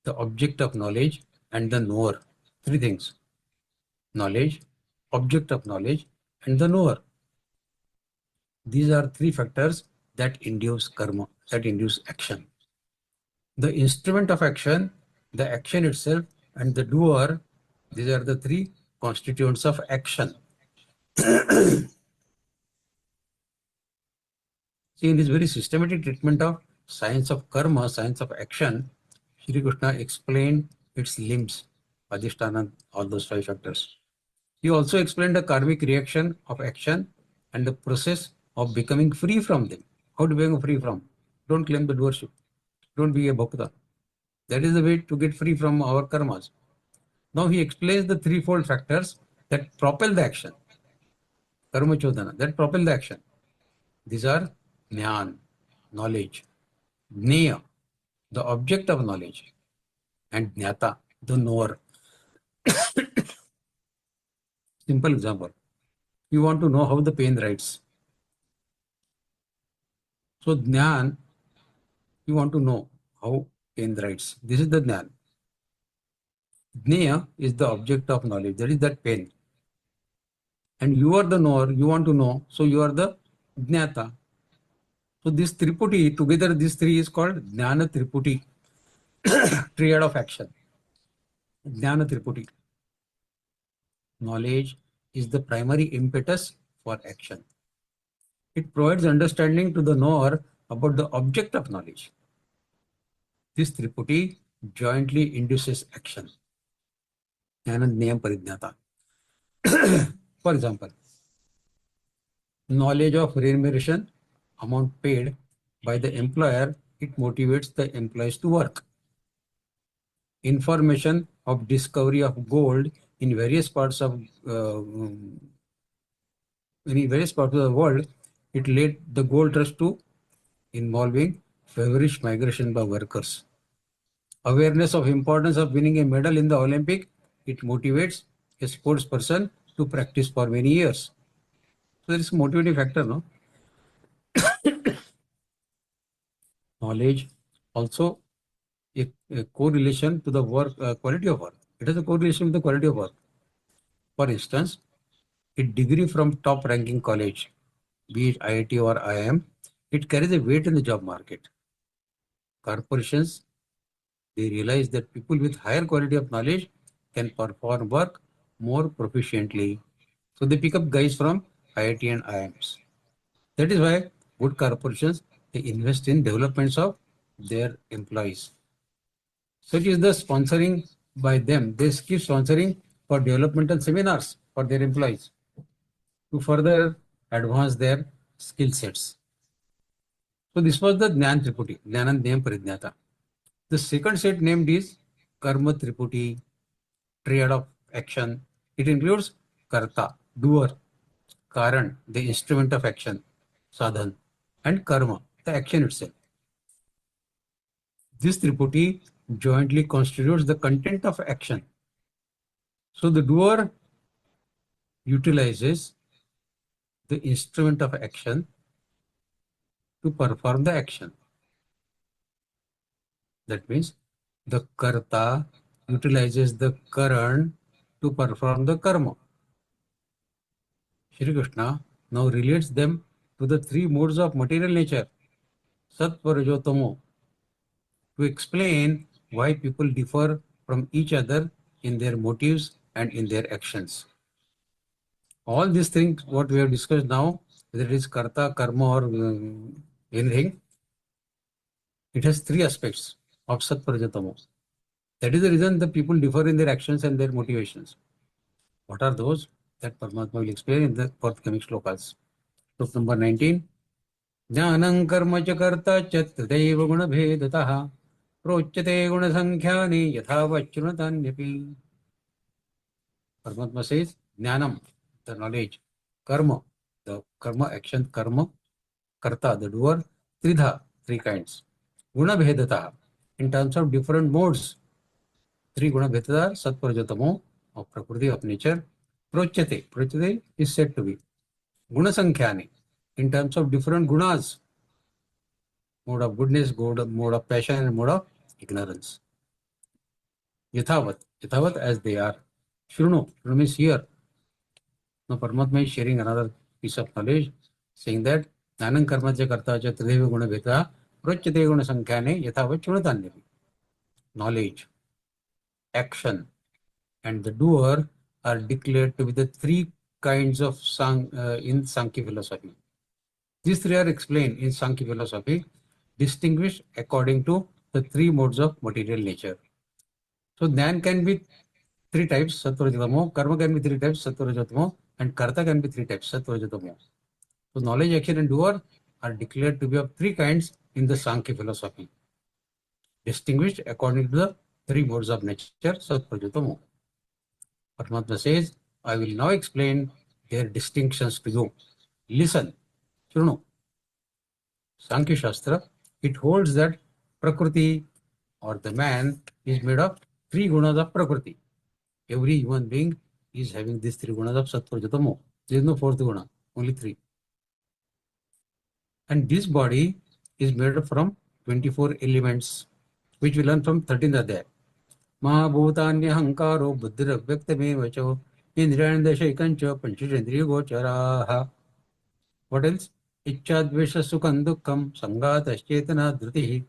the object of knowledge, and the knower. Three things. Knowledge, object of knowledge, and the knower. These are three factors that induce karma, that induce action. The instrument of action, the action itself, and the doer. These are the three constituents of action. See, in this very systematic treatment of science of karma, science of action, Shri Krishna explained its limbs, Adhisthana, all those 5 factors. He also explained the karmic reaction of action and the process of becoming free from them. How to become free from? Don't claim the doership. Don't be a bhakta. That is the way to get free from our karmas. Now he explains the threefold factors that propel the action. Karma chodhana, that propel the action. These are jnana, knowledge, jnaya, the object of knowledge, and jnata, the knower. Simple example. You want to know how the pen writes. So jnana, you want to know how pen writes. This is the jnana. Jnaya is the object of knowledge. That is that pen. And you are the knower. You want to know. So you are the jnata. So this triputi, together these three is called jnana triputi. Triad of action. Jnana triputi. Knowledge is the primary impetus for action. It provides understanding to the knower about the object of knowledge. This triputi jointly induces action. Jnana Jnayam Parijnata. For example, knowledge of remuneration amount paid by the employer, it motivates the employees to work. Information of discovery of gold in various parts of the world, it led the gold rush to involving feverish migration by workers. Awareness of importance of winning a medal in the Olympic, it motivates a sports person to practice for many years. So there is a motivating factor, no? Knowledge also a correlation to the work quality of work. It has a correlation with the quality of work. For instance, a degree from top ranking college, be it IIT or IIM, it carries a weight in the job market. Corporations, they realize that people with higher quality of knowledge can perform work more proficiently. So they pick up guys from IIT and IIMs. That is why good corporations, they invest in developments of their employees. So it is the sponsoring by them. They keep sponsoring for developmental seminars for their employees to further advance their skill sets. So this was the Jnana Triputi, Jnana Jnayam Parijnata. The second set named is Karma Triputi, triad of action. It includes Karta, doer, Karan, the instrument of action, Sadhan, and Karma, the action itself. This Triputi jointly constitutes the content of action. So the doer utilizes the instrument of action to perform the action. That means the Karta utilizes the Karan to perform the Karma. Shri Krishna now relates them to the three modes of material nature, Sattva, Rajo, Tamo, to explain why people differ from each other in their motives and in their actions. All these things, what we have discussed now, whether it is Karta, Karma or anything, it has three aspects of Sattva, Rajo, Tamo. That is the reason the people differ in their actions and their motivations. What are those? That Paramatma will explain in the forthcoming shlokas. Slok number 19. Jnanam karma cha karta cha tridaiva guna bhedatah prochate guna sankhyaani yatha vachrunatanyapi. Paramatma says, Jnanam, the knowledge, karma, the karma action, karma, karta, the doer, tridha, three kinds. Guna bhedatah, in terms of different modes. Three guna bhetada, sattva, rajo, tamo, of prakriti, of nature. Prochate, prochate is said to be. Guna sankhyani, in terms of different gunas. Mode of goodness, mode of passion, and mode of ignorance. Yathavat, yathavat as they are. Shrunu, Shrunu means here. Now Paramatma is sharing another piece of knowledge, saying that Jnanam karma cha karta cha trideva guna bheta prochate guna sankhyane yathavat chunatanyati. Knowledge. action, and the doer are declared to be the three kinds of in Sankhya philosophy. These three are explained in Sankhya philosophy, distinguished according to the three modes of material nature. So Jnana can be three types, Sattva, Raja, Tamo. Karma can be three types, Sattva, Raja, Tamo. And Karta can be three types, Sattva, Raja, Tamo. So knowledge, action and doer are declared to be of three kinds in the Sankhya philosophy, distinguished according to the three modes of nature, Sattva, Raja, Tamo. Paramatma says, I will now explain their distinctions to you. Listen, Shruno. Sankhya Shastra, it holds that Prakriti or the man is made of three gunas of Prakriti. Every human being is having these three gunas of Sattva, Raja, Tamo. There is no fourth guna, only three. And this body is made up from 24 elements, which we learn from 13th Adhyaya. Mahabhutanya hankaro buddhira vyaktame vacho indriyanadashaikancha panchandriya gocharaha. What else? Ichchadvesha sukham dukkham sangatashchetana dhrutihi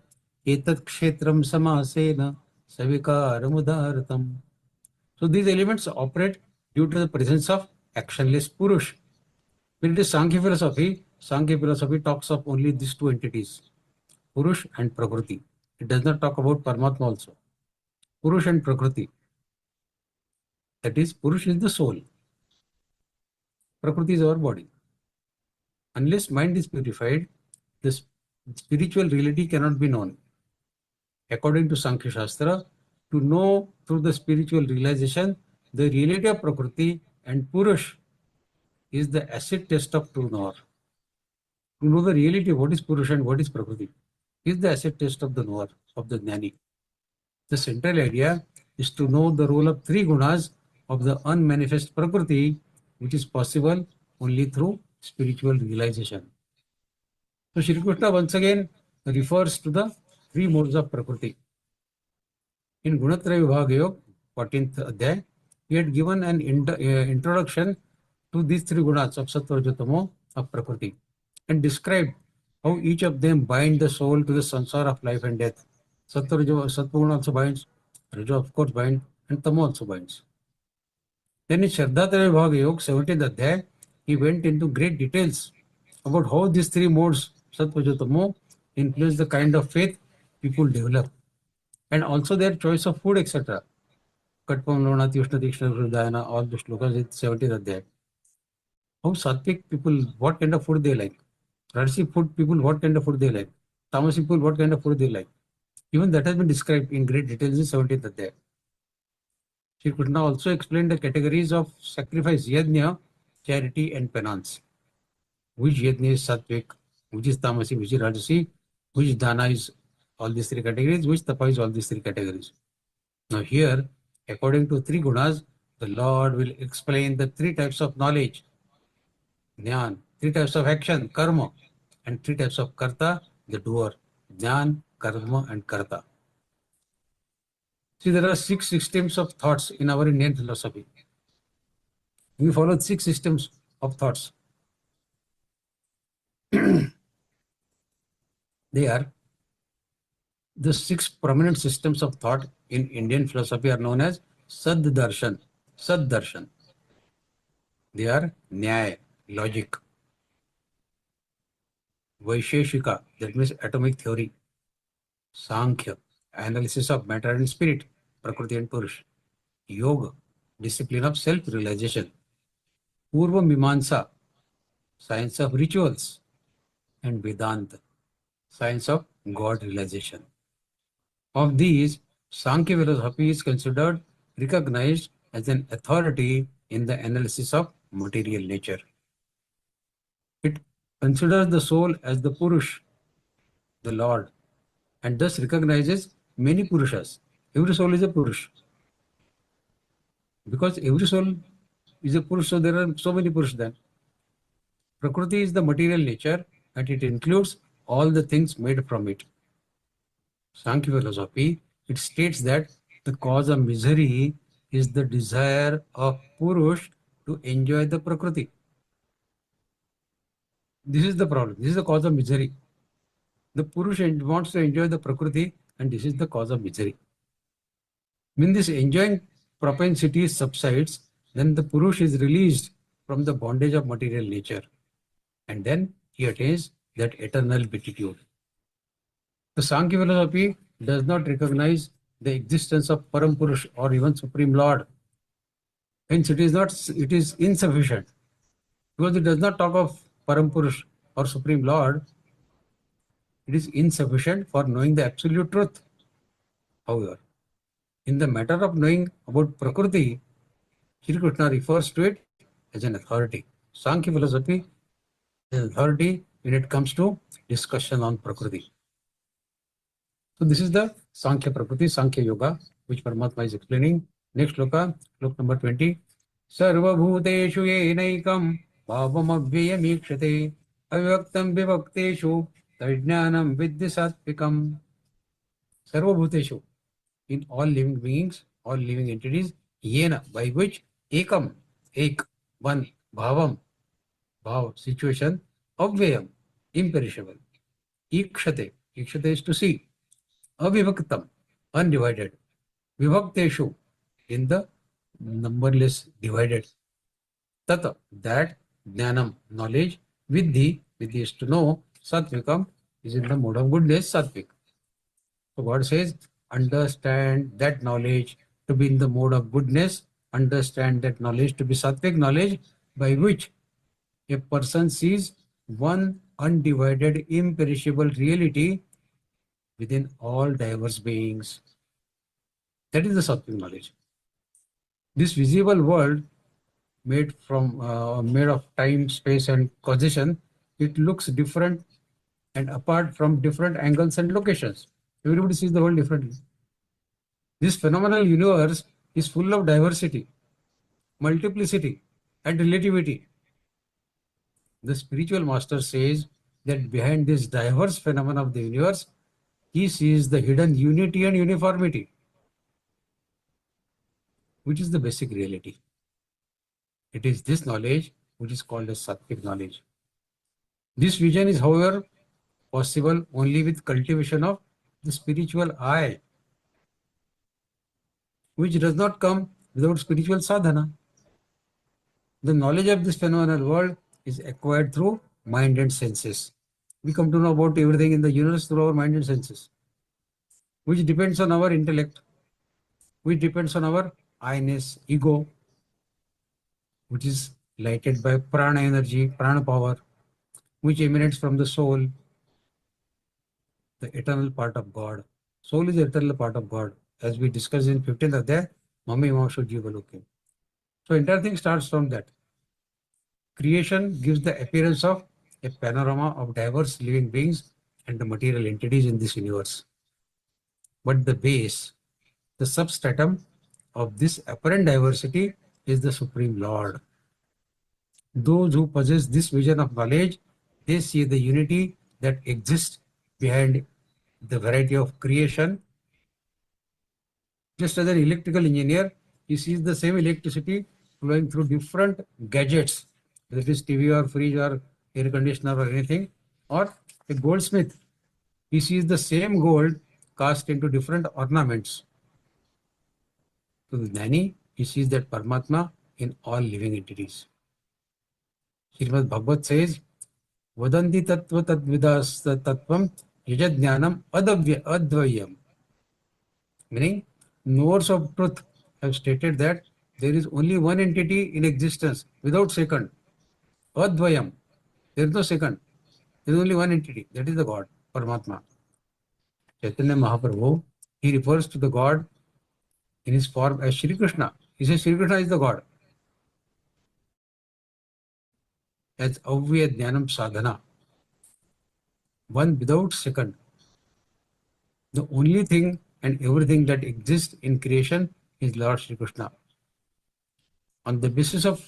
etat kshetram samasena savikaramudartam. So these elements operate due to the presence of actionless Purush. When it is Sankhya philosophy talks of only these two entities, Purush and Prakriti. It does not talk about Paramatma also. Purush and Prakriti. That is, Purush is the soul. Prakriti is our body. Unless mind is purified, the spiritual reality cannot be known. According to Sankhya Shastra, to know through the spiritual realization the reality of Prakriti and Purush is the acid test of true knower. To know the reality of what is Purush and what is Prakriti is the acid test of the knower, of the Jnani. The central idea is to know the role of three gunas of the unmanifest Prakriti, which is possible only through spiritual realization. So Shri Krishna once again refers to the three modes of Prakriti. In Gunatraya Vibhaga Yoga, 14th Adhyaya, he had given an introduction to these three gunas of Sattva, Raja, Tamo of Prakriti and described how each of them bind the soul to the sansara of life and death. Sattva guna also binds, Raja of course binds, and Tamo also binds. Then in Shraddhatraya Vibhaga Yoga, 17th Adhyaya, he went into great details about how these three modes, Sattva, Raja, Tamo, influence the kind of faith people develop and also their choice of food, etc. Katpam, Lona, Tishna, Tikshna, Hrudayana, all the shlokas in 17th Adhyaya. How Sattvic people, what kind of food they like. Rajasic food people, what kind of food they like. Tamasic people, what kind of food they like. Even that has been described in great details in 17th Adhyaya. Shri Krishna also explained the categories of sacrifice, yajna, charity and penance. Which yajna is Sattvic, which is Tamasic, which is Rajasic, which dana is all these three categories, which tapa is all these three categories. Now here, according to three gunas, the Lord will explain the three types of knowledge, Jnana, three types of action, karma, and three types of karta, the doer, Jnana, karma and karta. See, there are 6 systems of thoughts in our Indian philosophy. We follow 6 systems of thoughts. They are the 6 prominent systems of thought in Indian philosophy are known as Sad-darshan. Sad-darshan. They are Nyaya, logic. Vaisheshika, that means atomic theory. Sankhya, analysis of matter and spirit, Prakriti and Purush. Yoga, discipline of self-realization. Purva Mimamsa, science of rituals. And Vedanta, science of God realization. Of these, Sankhya philosophy is considered recognized as an authority in the analysis of material nature. It considers the soul as the Purush, the Lord, and thus recognizes many Purushas. Every soul is a Purush. Because every soul is a Purush, so there are so many Purush then. Prakriti is the material nature and it includes all the things made from it. Sankhya philosophy, it states that the cause of misery is the desire of Purush to enjoy the Prakriti. This is the problem. This is the cause of misery. The Purush wants to enjoy the Prakriti and this is the cause of misery. When this enjoying propensity subsides, then the Purush is released from the bondage of material nature, and then he attains that eternal beatitude. The Sankhya philosophy does not recognize the existence of Param Purush or even Supreme Lord. Hence, it is insufficient, because it does not talk of Param Purush or Supreme Lord. It is insufficient for knowing the absolute truth. However, in the matter of knowing about Prakriti, Sri Krishna refers to it as an authority. Sankhya philosophy is an authority when it comes to discussion on Prakriti. So this is the Sankhya Prakriti, Sankhya Yoga, which Paramatma is explaining. Next sloka, sloka number 20. Sarva bhuteshu yenaikam bhavam avyayamikshate avyaktam vivakteshu tajnanam vidya satvikam. Sarva bhuteshu, in all living beings, all living entities, yena, by which, ekam, ek, one, bhavam, bhav, situation, avyayam, imperishable, ikshate, ikshate is to see, avivaktam, undivided, vivakteshu, in the numberless divided, tata, that, jnanam, knowledge, vidhi, vidhi is to know, satvikam is in the mode of goodness, satvik. So God says, understand that knowledge to be in the mode of goodness, understand that knowledge to be sattvic knowledge, by which a person sees one undivided, imperishable reality within all diverse beings. That is the sattvic knowledge. This visible world made of time, space, and causation, it looks different and apart from different angles and locations. Everybody sees the world differently. This phenomenal universe is full of diversity, multiplicity, and relativity. The spiritual master says that behind this diverse phenomena of the universe, he sees the hidden unity and uniformity, which is the basic reality. It is this knowledge which is called as sattvic knowledge. This vision is, however, possible only with cultivation of the spiritual eye, which does not come without spiritual sadhana. The knowledge of this phenomenal world is acquired through mind and senses. We come to know about everything in the universe through our mind and senses, which depends on our intellect, which depends on our I-ness, ego, which is lighted by prana energy, prana power, which emanates from the soul, the eternal part of God. Soul is the eternal part of God, as we discussed in 15th Adhyaya, Mami Mamashu Jiva Loke. So entire thing starts from that. Creation gives the appearance of a panorama of diverse living beings and the material entities in this universe. But the base, the substratum of this apparent diversity is the Supreme Lord. Those who possess this vision of knowledge, they see the unity that exists behind the variety of creation. Just as an electrical engineer, he sees the same electricity flowing through different gadgets, whether it is TV or fridge or air conditioner or anything, or a goldsmith, he sees the same gold cast into different ornaments. So the Jnani, he sees that Paramatma in all living entities. Śrīmad-Bhagavadgītā says, Vadanti tattva tadvidas tattvam yajajnanam advayam. Meaning, knowers of truth have stated that there is only one entity in existence without second. Advayam. There is no second. There is only one entity. That is the God, Paramatma. Chaitanya Mahaprabhu, he refers to the God in his form as Shri Krishna. He says Shri Krishna is the God. As Avyaya Jnanam Sadhana. One without second. The only thing and everything that exists in creation is Lord Shri Krishna. On the basis of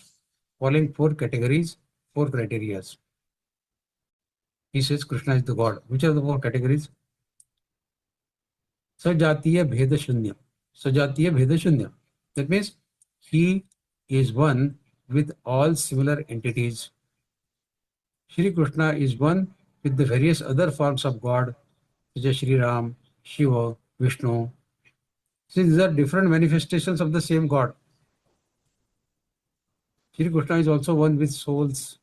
following four categories, four criteria, he says Krishna is the God. Which are the four categories? Sajatiya Bheda Shunya. Sajatiya Bheda Shunya. That means he is one with all similar entities. Shri Krishna is one with the various other forms of God, such as Shri Ram, Shiva, Vishnu. See, these are different manifestations of the same God. Shri Krishna is also one with souls,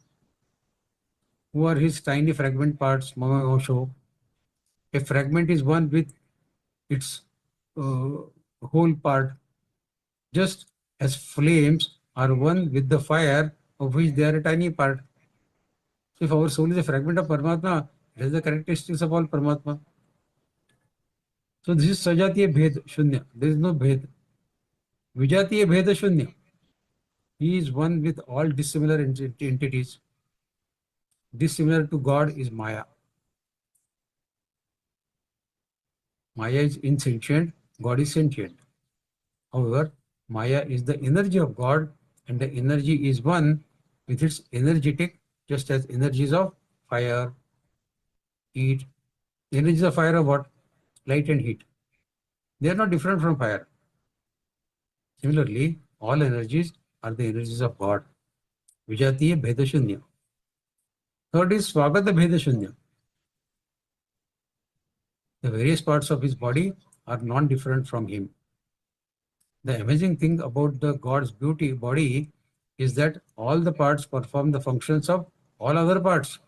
who are his tiny fragment parts, Mama Osho. A fragment is one with its whole part, just as flames are one with the fire of which they are a tiny part. So if our soul is a fragment of Paramatma, it has the characteristics of all Paramatma. So this is Sajatiya Bhed Shunya. There is no Bhed. Vijatiya Bheda Shunya. He is one with all dissimilar entities. Dissimilar to God is Maya. Maya is insentient, God is sentient. However, Maya is the energy of God, and the energy is one with its energetic, just as energies of fire, heat. The energies of fire are what? Light and heat. They are not different from fire. Similarly, all energies are the energies of God. Vijatiya Bheda Shunya. Third is Swagata Bheda Shunya. The various parts of his body are non-different from him. The amazing thing about the God's beauty body is that all the parts perform the functions of all other parts.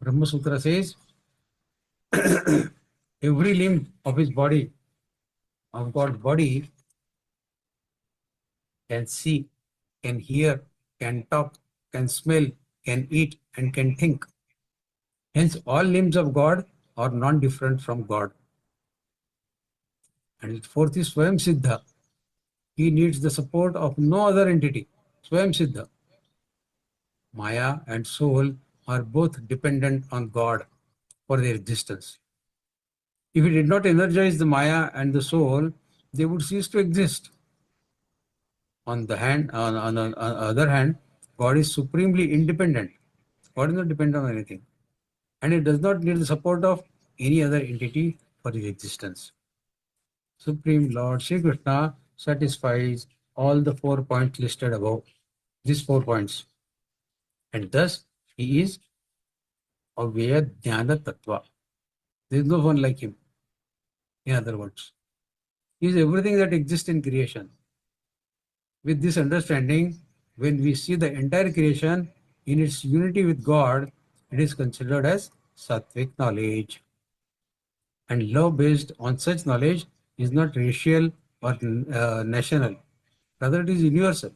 Brahma Sutra says every limb of his body, of God's body, can see, can hear, can talk, can smell, can eat, and can think. Hence, all limbs of God are non-different from God. And fourth is Swayam Siddha. He needs the support of no other entity. Swayam Siddha. Maya and soul are both dependent on God for their existence. If he did not energize the Maya and the soul, they would cease to exist. On the other hand, God is supremely independent. God is not dependent on anything. And it does not need the support of any other entity for his existence. Supreme Lord Shri Krishna satisfies all the 4 points listed above. These 4 points. And thus, he is Avyaya Jnana Tattva. There is no one like him. In other words, he is everything that exists in creation. With this understanding, when we see the entire creation in its unity with God, it is considered as sattvic knowledge. And love based on such knowledge is not racial or national. Rather, it is universal.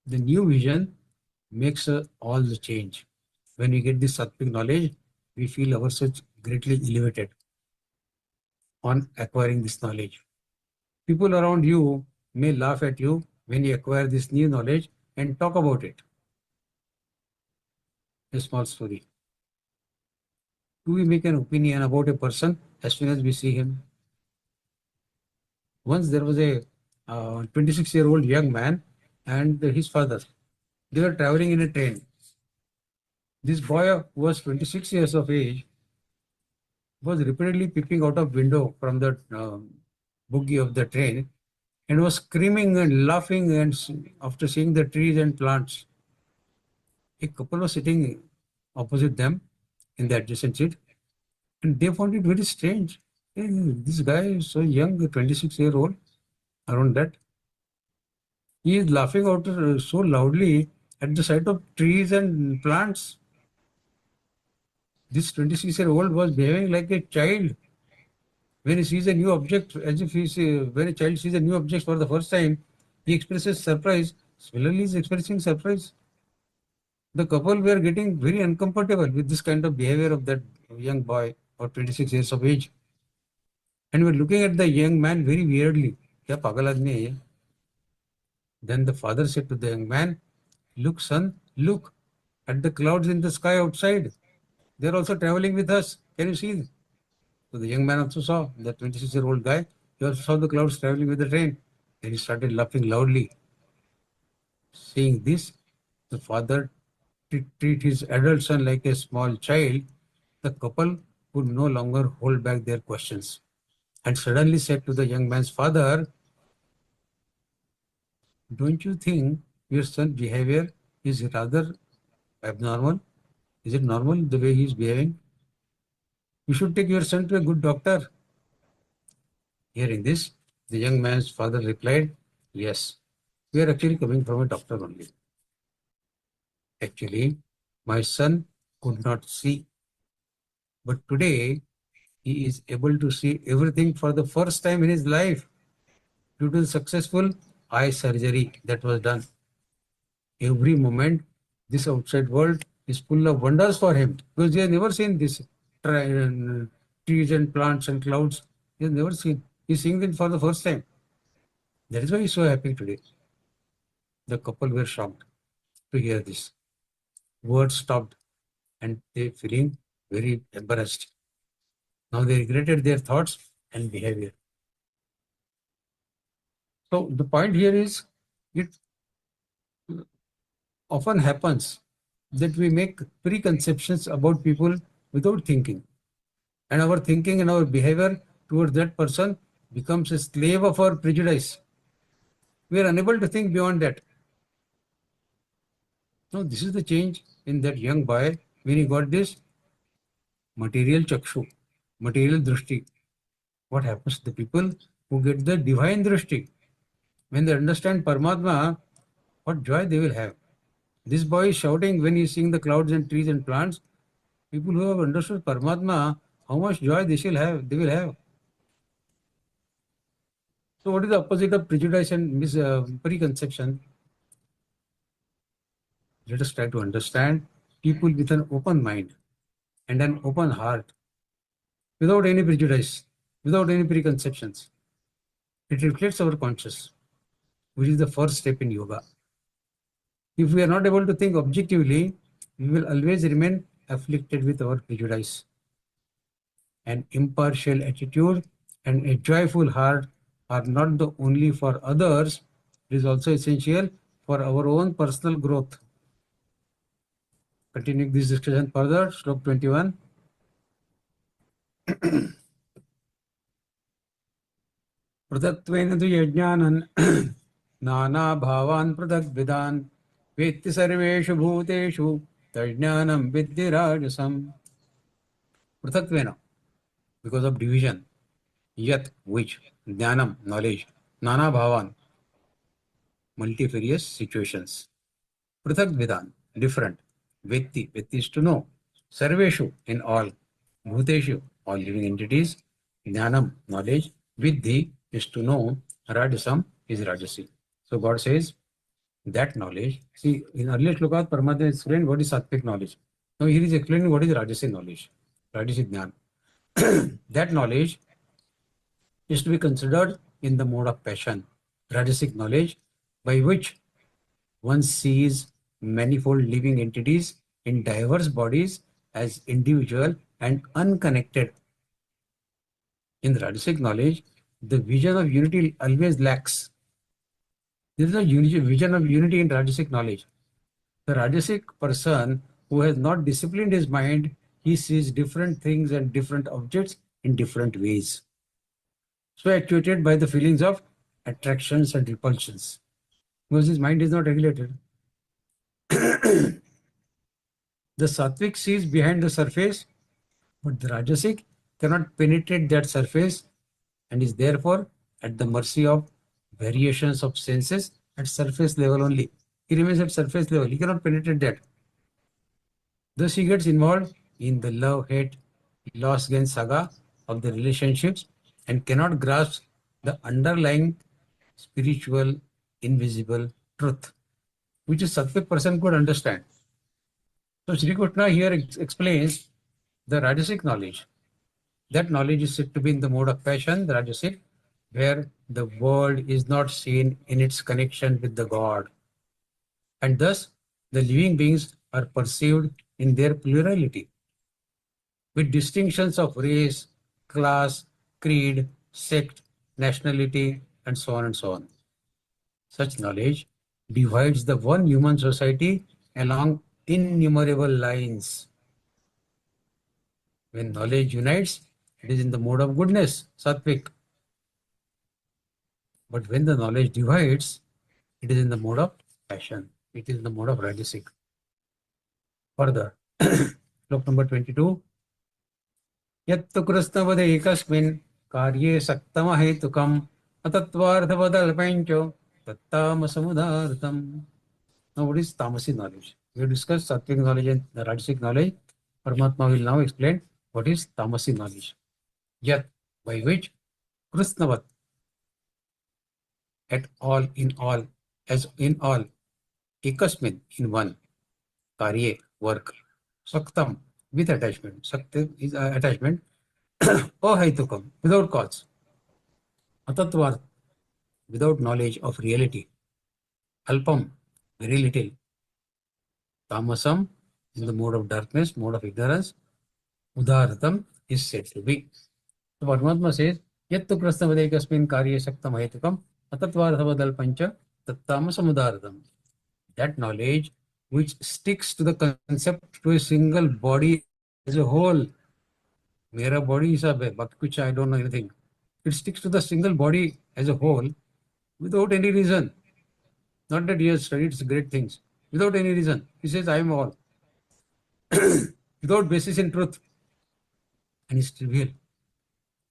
The new vision makes all the change. When we get this sattvic knowledge, we feel ourselves greatly elevated on acquiring this knowledge. People around you may laugh at you when you acquire this new knowledge and talk about it. A small story. Do we make an opinion about a person as soon as we see him? Once there was a 26-year-old young man and his father. They were traveling in a train. This boy, who was 26 years of age, was repeatedly peeping out of window from the bogie of the train and was screaming and laughing and after seeing the trees and plants. A couple was sitting opposite them in the adjacent seat, and they found it very strange. Hey, this guy is so young, 26-year-old, around that. He is laughing out so loudly at the sight of trees and plants. This 26-year-old was behaving like a child. When he sees a new object, as if when a child sees a new object for the first time, he expresses surprise. Similarly, he is expressing surprise. The couple were getting very uncomfortable with this kind of behavior of that young boy of 26 years of age. And were looking at the young man very weirdly. Kya pagal aadmi hai ye? Then the father said to the young man, "Look, son, look at the clouds in the sky outside. They are also traveling with us. Can you see?" So the young man also saw, the 26-year-old guy, he also saw the clouds traveling with the train. Then he started laughing loudly. Seeing this, the father treat his adult son like a small child. The couple could no longer hold back their questions and suddenly said to the young man's father, "Don't you think your son's behavior is rather abnormal? Is it normal the way he is behaving? You should take your son to a good doctor." Hearing this, the young man's father replied, "Yes, we are actually coming from a doctor only. Actually, my son could not see, but today he is able to see everything for the first time in his life due to the successful eye surgery that was done. Every moment, this outside world is full of wonders for him because he has never seen this trees and plants and clouds. He has never seen. He's seeing them for the first time. That is why he's so happy today." The couple were shocked to hear this. Words stopped and they feeling very embarrassed. Now they regretted their thoughts and behavior. So the point here is, it often happens that we make preconceptions about people without thinking. And our thinking and our behavior towards that person becomes a slave of our prejudice. We are unable to think beyond that. Now this is the change in that young boy when he got this material chakshu, material drishti. What happens to the people who get the divine drishti? When they understand Paramatma, what joy they will have. This boy is shouting when he is seeing the clouds and trees and plants. People who have understood Paramatma, how much joy they will have. So what is the opposite of prejudice and preconception? Let us try to understand people with an open mind and an open heart, without any prejudice, without any preconceptions. It reflects our conscious, which is the first step in yoga. If we are not able to think objectively, we will always remain afflicted with our prejudice. An impartial attitude and a joyful heart are not the only for others, it is also essential for our own personal growth. Continuing this discussion further, Slok 21. पृथक्त्वेन तु यज्ञानन् नाना भावान् पृथग्विदान् वेत्ति सर्वेषु भूतेषु तज्ज्ञानं विद्धि राजसम्. पृथक्त्वेन, because of division, yat, which, jnanam, knowledge, nana bhavan, multifarious situations, pruthak-vidan, different, vetti, vetti is to know, sarveshu, in all, bhuteshu, all living entities, jnanam, knowledge, viddhi is to know, rajasam is rajasi. So God says that knowledge, see, in earlier shlokas Paramatma explained what is sattvic knowledge. Now here is explaining what is rajasi knowledge, rajasi jnana. That knowledge is to be considered in the mode of passion, rajasic knowledge, by which one sees manifold living entities in diverse bodies as individual and unconnected. In the rajasic knowledge, the vision of unity always lacks. There is no vision of unity in rajasic knowledge. The rajasic person who has not disciplined his mind, he sees different things and different objects in different ways. So actuated by the feelings of attractions and repulsions, because his mind is not regulated. The sattvic sees behind the surface, but the rajasic cannot penetrate that surface and is therefore at the mercy of variations of senses at surface level only. He remains at surface level, he cannot penetrate that. Thus he gets involved in the love-hate, loss-gain saga of the relationships and cannot grasp the underlying spiritual, invisible truth, which a sattvic person could understand. So Sri Krishna here explains the rajasic knowledge. That knowledge is said to be in the mode of passion, the rajasic, where the world is not seen in its connection with the God. And thus, the living beings are perceived in their plurality, with distinctions of race, class, creed, sect, nationality, and so on and so on. Such knowledge divides the one human society along innumerable lines. When knowledge unites, it is in the mode of goodness, sattvic. But when the knowledge divides, it is in the mode of passion. It is in the mode of rajasic. Further, slok number 22. Yattu kristavade ekasmin कार्ये सक्तमहेतुकम् अतत्वार्थवदल्पञ्च तत्तामसमुदाहृतम्. Now, what is tamasic knowledge? We have discussed sattvic knowledge and rajasic knowledge. Paramatma will now explain what is tamasic knowledge. Yat, by which Krishnavat, at all, in all, as in all, ekasmin, in one, karye, work, saktam, with attachment. Saktam is attachment. Ahaitukam, without cause. Atatvar, without knowledge of reality. Alpam, very little. Tamasam, in the mode of darkness, mode of ignorance. Udharatam is said to be. So Paramatma says, Yattu Krasnavadekasmin karye saktam hetukam atatvarthavadalpancha tattamasam udharatam. That knowledge which sticks to the concept to a single body as a whole. Mera body is a kuch, I don't know anything. It sticks to the single body as a whole without any reason. Not that he has studied great things. Without any reason. He says, I am all. Without basis in truth. And it's trivial.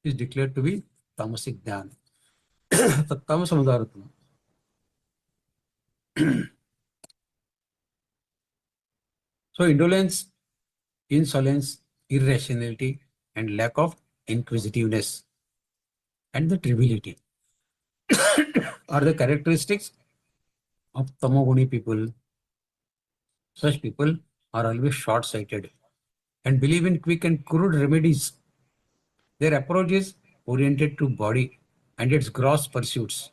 Is declared to be tamasic dhyan. Tattamasam udharatam. So indolence, insolence, irrationality, and lack of inquisitiveness and the triviality are the characteristics of tamoguni people. Such people are always short-sighted and believe in quick and crude remedies. Their approach is oriented to body and its gross pursuits.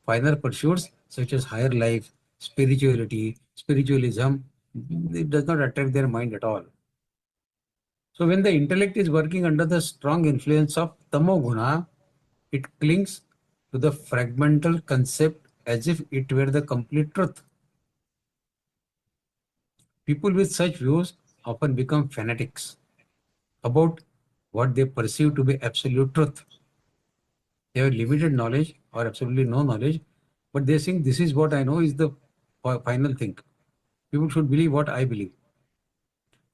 Finer pursuits such as higher life, spirituality, spiritualism, it does not attract their mind at all. So when the intellect is working under the strong influence of tamoguna, it clings to the fragmental concept as if it were the complete truth. People with such views often become fanatics about what they perceive to be absolute truth. They have limited knowledge or absolutely no knowledge, but they think this is what I know is the final thing. People should believe what I believe.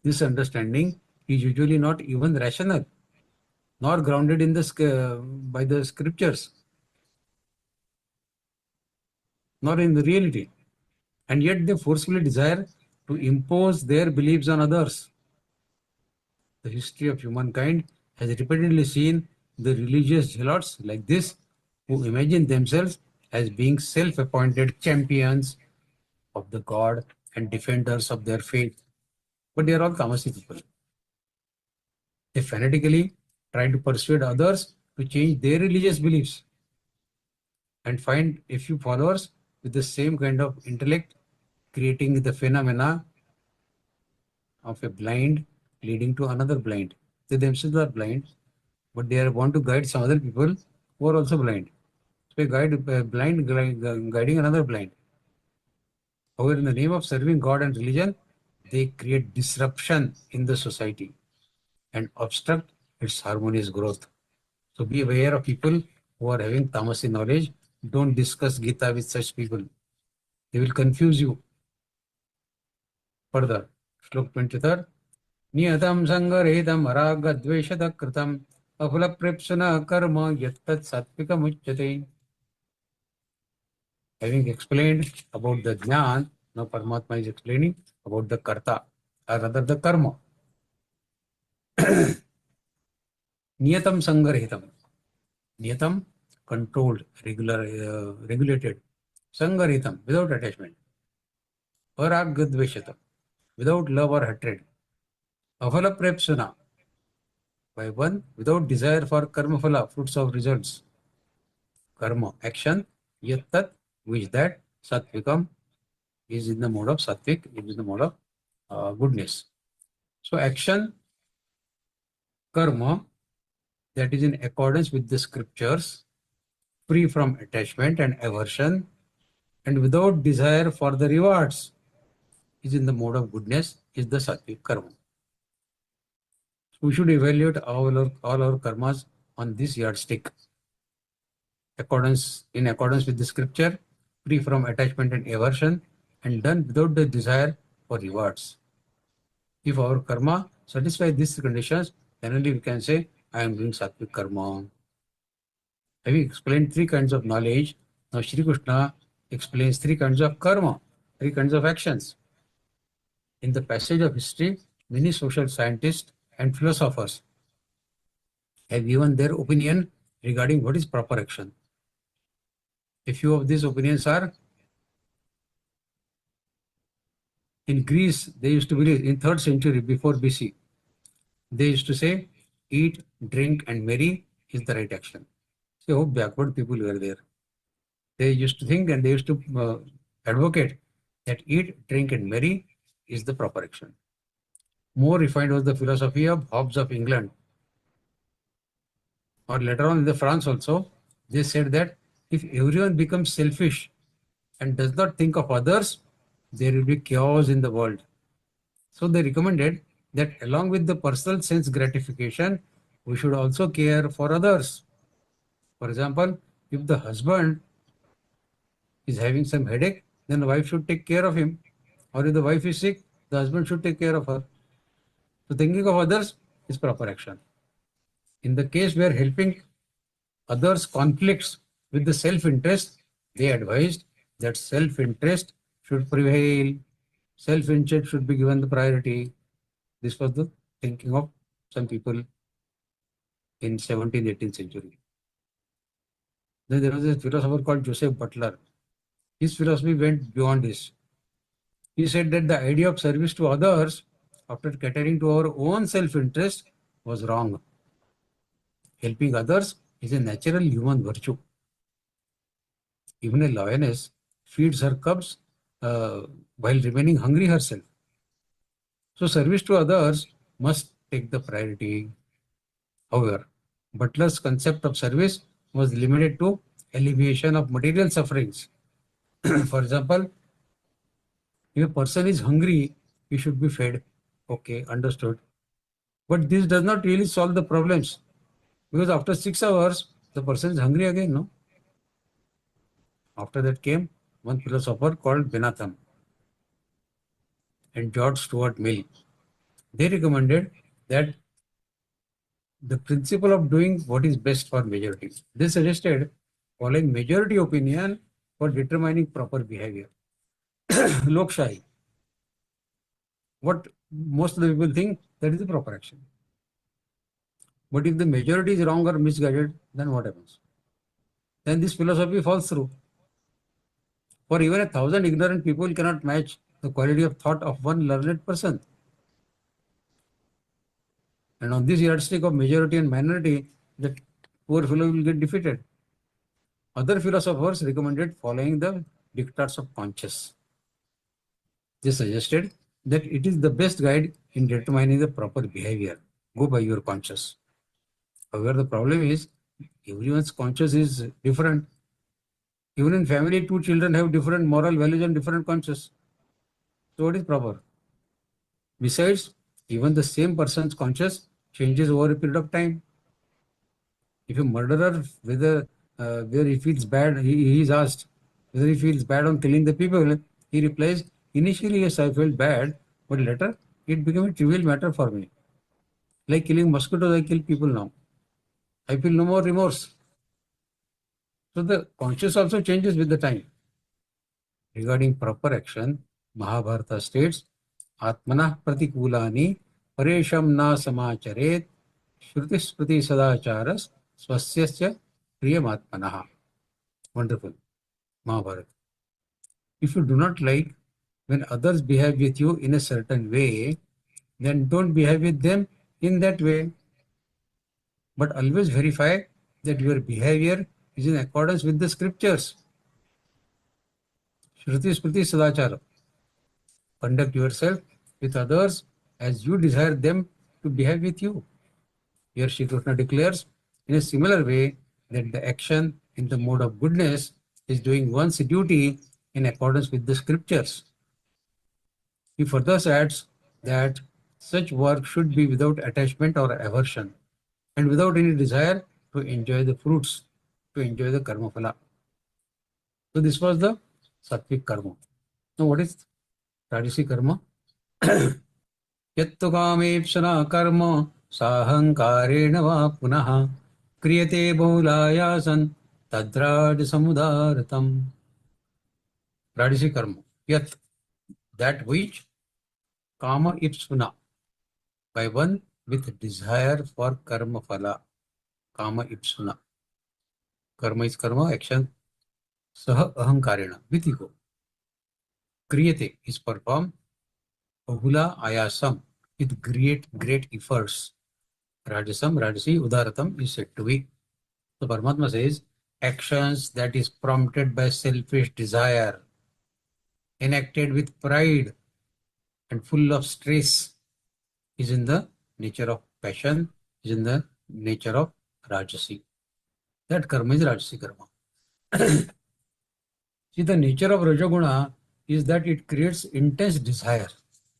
This understanding is usually not even rational, nor grounded in by the scriptures, nor in the reality. And yet they forcefully desire to impose their beliefs on others. The history of humankind has repeatedly seen the religious zealots like this who imagine themselves as being self-appointed champions of the God and defenders of their faith. But they are all tamasi people. They fanatically try to persuade others to change their religious beliefs and find a few followers with the same kind of intellect, creating the phenomena of a blind leading to another blind. They themselves are blind, but they want to guide some other people who are also blind. So a blind guiding another blind. However, in the name of serving God and religion, they create disruption in the society and obstruct its harmonious growth. So be aware of people who are having tamasi knowledge. Don't discuss Gita with such people. They will confuse you. Further, Shlok 23. Niyatam sangaretam araga dveshata kritam afulapripsuna karma yattat sattvika muchyate. Having explained about the jnana, now Paramatma is explaining about the karta, or rather the karma. Niyatam sangaretam. Niyatam, controlled, regulated. Sangaretam, without attachment. Paragadveshata, without love or hatred. Afalaprepsuna, by one, without desire for karma phala, fruits of results. Karma, action, yattat, which that, sattvikam, is in the mode of sattvic, is in the mode of goodness. So action, karma, that is in accordance with the scriptures, free from attachment and aversion, and without desire for the rewards, is in the mode of goodness, is the sattvic karma. We should evaluate all our karmas on this yardstick. In accordance with the scripture, free from attachment and aversion, and done without the desire for rewards. If our karma satisfies these conditions, then only we can say I am doing sattvic karma. Having explained three kinds of knowledge, now Shri Krishna explains three kinds of karma, three kinds of actions. In the passage of history, many social scientists and philosophers have given their opinion regarding what is proper action. A few of these opinions are: in Greece, they used to believe, in 3rd century before BC, they used to say, eat, drink, and marry is the right action. See how backward people were there. They used to think and they used to advocate that eat, drink, and marry is the proper action. More refined was the philosophy of Hobbes of England. Or later on in the France also, they said that if everyone becomes selfish and does not think of others, there will be chaos in the world. So they recommended that along with the personal sense gratification, we should also care for others. For example, if the husband is having some headache, then the wife should take care of him. Or if the wife is sick, the husband should take care of her. So thinking of others is proper action. In the case where helping others conflicts with the self-interest, they advised that self-interest should prevail. Self-interest should be given the priority. This was the thinking of some people in 17th, 18th century. Then there was a philosopher called Joseph Butler. His philosophy went beyond this. He said that the idea of service to others after catering to our own self-interest was wrong. Helping others is a natural human virtue. Even a lioness feeds her cubs while remaining hungry herself. So service to others must take the priority. However, Butler's concept of service was limited to alleviation of material sufferings. For example, if a person is hungry, he should be fed. Okay, understood. But this does not really solve the problems, because after 6 hours, the person is hungry again, no? After that came one philosopher called Bentham and George Stuart Mill. They recommended that the principle of doing what is best for majority. They suggested following majority opinion for determining proper behavior. Lokshahi. What most of the people think, that is the proper action. But if the majority is wrong or misguided, then what happens? Then this philosophy falls through. For even 1,000 ignorant people cannot match the quality of thought of one learned person. And on this yardstick of majority and minority, the poor fellow will get defeated. Other philosophers recommended following the dictates of conscience. They suggested that it is the best guide in determining the proper behavior. Go by your conscience. However, the problem is everyone's conscience is different. Even in family, two children have different moral values and different conscience. So what is proper? Besides, even the same person's conscience changes over a period of time. If a murderer, whether he feels bad, he is asked whether he feels bad on killing the people, he replies, initially yes, I felt bad, but later it became a trivial matter for me. Like killing mosquitoes, I kill people now. I feel no more remorse. So the conscience also changes with the time. Regarding proper action, Mahabharata states, Atmanah pratikulani paresham na samacharet shruti spriti sadacharas swasyasya priyam atmanah. Wonderful. Mahabharata. If you do not like when others behave with you in a certain way, then don't behave with them in that way. But always verify that your behavior is in accordance with the scriptures. Shruti Smriti Sadachara. Conduct yourself with others as you desire them to behave with you. Here Shri Krishna declares in a similar way that the action in the mode of goodness is doing one's duty in accordance with the scriptures. He further adds that such work should be without attachment or aversion and without any desire to enjoy the fruits, to enjoy the karma phala. So this was the sattvic karma. Now what is rajasic karma? Yattu kamepshana karma साहंकारेण वा पुनः क्रियते बहुलायासन् तद्राजसमुदारतम्. Rajasi karma. Yet that which kama ipsuna, by one with desire for karma phala. Kama ipsuna. Karma is karma, action. Saha ahankarena, with ego. Kriyate is performed. Bahula ayasam, with great efforts. Rajasam, Rajasi, Udaratam is said to be. So Paramatma says, actions that is prompted by selfish desire, enacted with pride and full of stress, is in the nature of passion, is in the nature of Rajasi. That karma is Rajasi karma. See, the nature of Rajoguna is that it creates intense desire.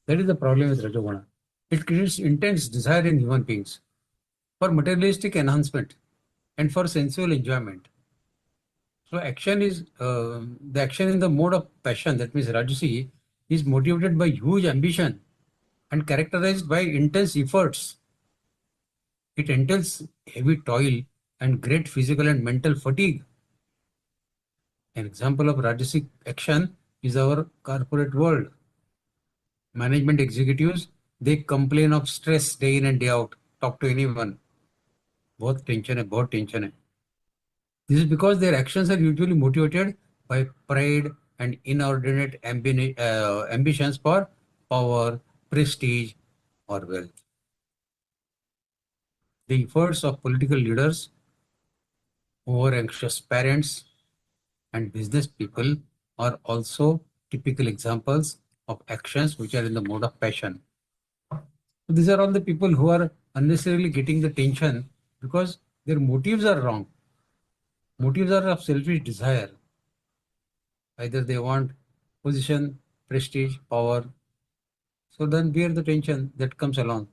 That is the problem with Rajoguna. It creates intense desire in human beings for materialistic enhancement and for sensual enjoyment. So action is, the action in the mode of passion, that means Rajasi, is motivated by huge ambition and characterized by intense efforts. It entails heavy toil and great physical and mental fatigue. An example of Rajasic action is our corporate world. Management executives, they complain of stress day in and day out. Talk to anyone. बहुत tension है, बहुत tension है. This is because their actions are usually motivated by pride and inordinate ambitions for power, prestige, or wealth. The efforts of political leaders, over-anxious parents, and business people are also typical examples of actions which are in the mode of passion. So these are all the people who are unnecessarily getting the tension because their motives are wrong. Motives are of selfish desire. Either they want position, prestige, power. So then bear the tension that comes along.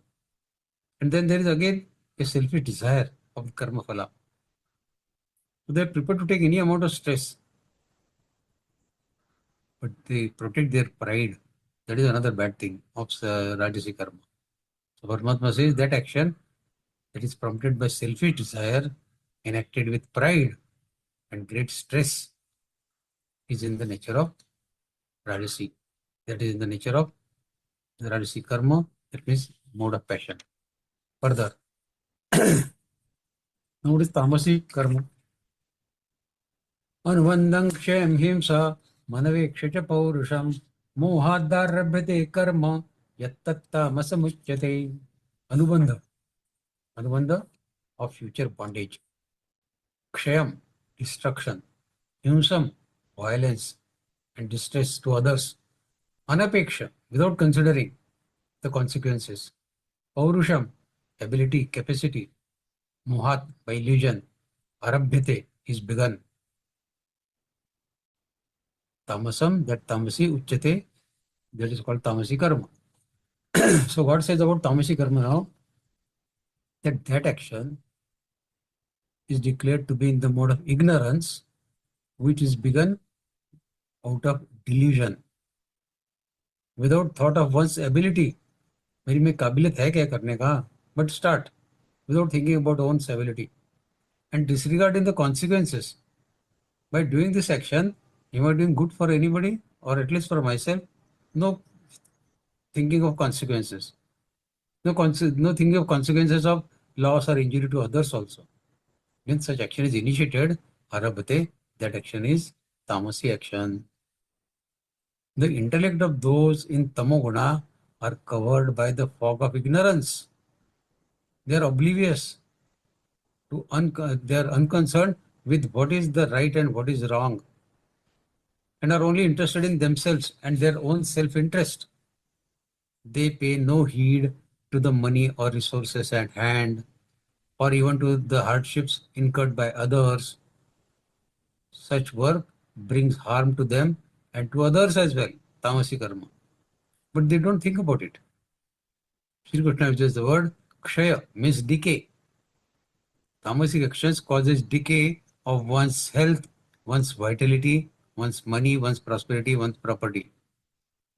And then there is again a selfish desire of karma phala. So they are prepared to take any amount of stress. But they protect their pride. That is another bad thing of Rajasi karma. So Paramatma says that action that is prompted by selfish desire, enacted with pride and great stress, is in the nature of Rajasi. That is in the nature of the Rajasi karma, that means mode of passion. Further, now what is Tamasi karma? Anuvandang kshayam himsa manavekshacha paurusham mohadarabhyate karma yattatta masamuchyate. Anubandha. Anubandha of future bondage. Kshayam, destruction. Himsam, violence and distress to others. Anapeksha, without considering the consequences. Paurusham, ability, capacity. Mohat, by illusion. Arabhyate, is begun. Tamasam, that tamasi uchyate, that is called tamasi karma. So what says about tamasi karma now? That action is declared to be in the mode of ignorance, which is begun out of delusion, without thought of one's ability. मेरी में काबिलियत है क्या करने का? But start without thinking about one's ability and disregarding the consequences. By doing this action, am I doing good for anybody or at least for myself? No thinking of consequences. No thinking of consequences of loss or injury to others also. When such action is initiated, arabhate, that action is tamasi action. The intellect of those in tamoguna are covered by the fog of ignorance. They are oblivious to they are unconcerned with what is the right and what is wrong, and are only interested in themselves and their own self-interest. They pay no heed to the money or resources at hand, or even to the hardships incurred by others. Such work brings harm to them and to others as well, tamasi karma. But they don't think about it. Sri Krishna uses the word kshaya, means decay. Tamasic actions causes decay of one's health, one's vitality, one's money, one's prosperity, one's property.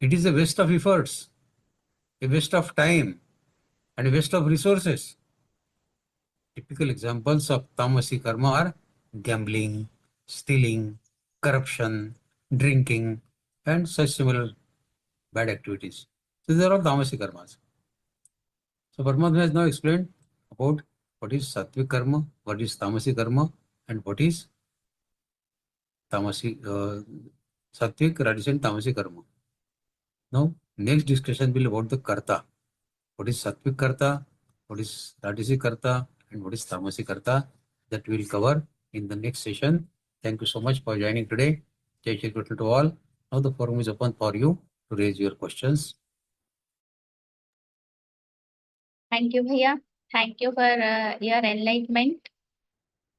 It is a waste of efforts, a waste of time, and waste of resources. Typical examples of tamasi karma are gambling, stealing, corruption, drinking, and such similar bad activities. These are all tamasi karmas. So Paramatma has now explained about what is sattvic karma, what is tamasi karma, and what is tamasi, sattvic, rajasic, and tamasi karma. Now, next discussion will be about the karta. What is sattvic karta, what is rajasic karta, and what is tamasic karta? That we will cover in the next session. Thank you so much for joining today. Jai Shri Krishna to all. Now the forum is open for you to raise your questions. Thank you, Bhaiya. Thank you for your enlightenment.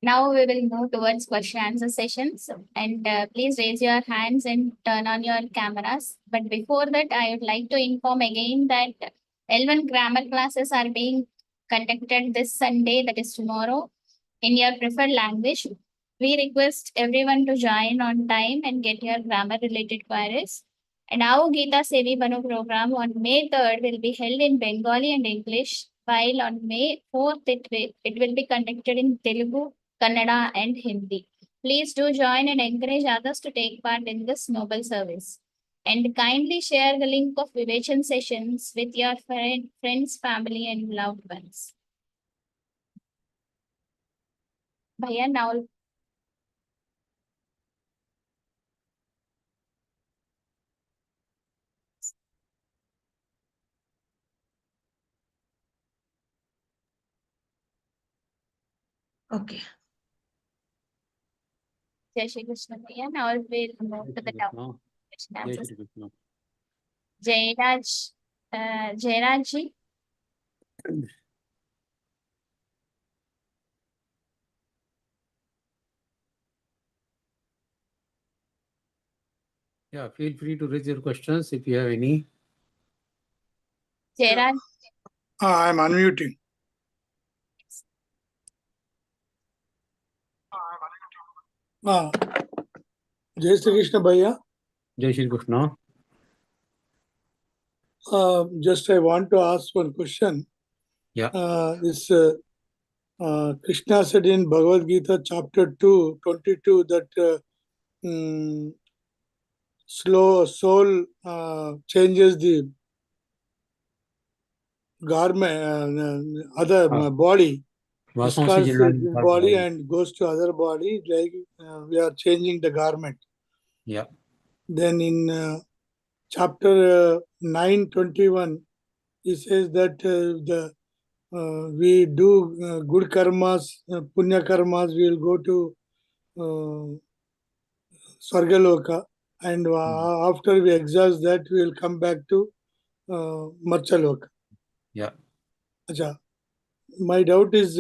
Now we will move towards question answer sessions, and please raise your hands and turn on your cameras. But before that, I would like to inform again that L1 grammar classes are being conducted this Sunday, that is tomorrow, in your preferred language. We request everyone to join on time and get your grammar related queries. And our Geeta Sevi Banu program on May 3rd will be held in Bengali and English, while on May 4th it will be conducted in Telugu, Kannada, and Hindi. Please do join and encourage others to take part in this noble service. And kindly share the link of Vivechan sessions with your friends, family, and loved ones. Bhaiya, now Okay. Jai Shri Krishna Bhaiya. Now we'll move to the topic. Jai Shri Krishna. Jairaj-ji. Yeah, feel free to raise your questions if you have any. Jairaj. I'm unmuting. Jai Shri Krishna Bhaiya. Jai Shri Krishna. Just I want to ask one question. Yeah. Krishna said in Bhagavad Gita chapter 2, 22 that soul changes the garment, other body, discards the body and goes to other body, like we are changing the garment. Yeah. Then in chapter 9:21, he says that we do good karmas, punya karmas, we will go to Swargaloka, and after we exhaust that, we will come back to Marchaloka. Yeah. Acha. My doubt is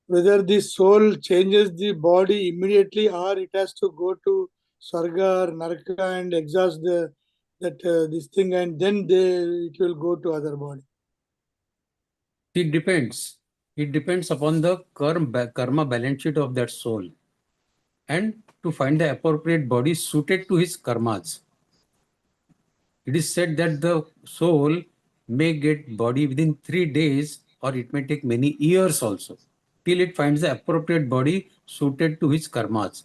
whether the soul changes the body immediately or it has to go to Swarga or Naraka and exhaust this thing, and then it will go to other body. It depends. It depends upon the karma balance sheet of that soul, and to find the appropriate body suited to his karmas. It is said that the soul may get body within 3 days, or it may take many years also, till it finds the appropriate body suited to his karmas.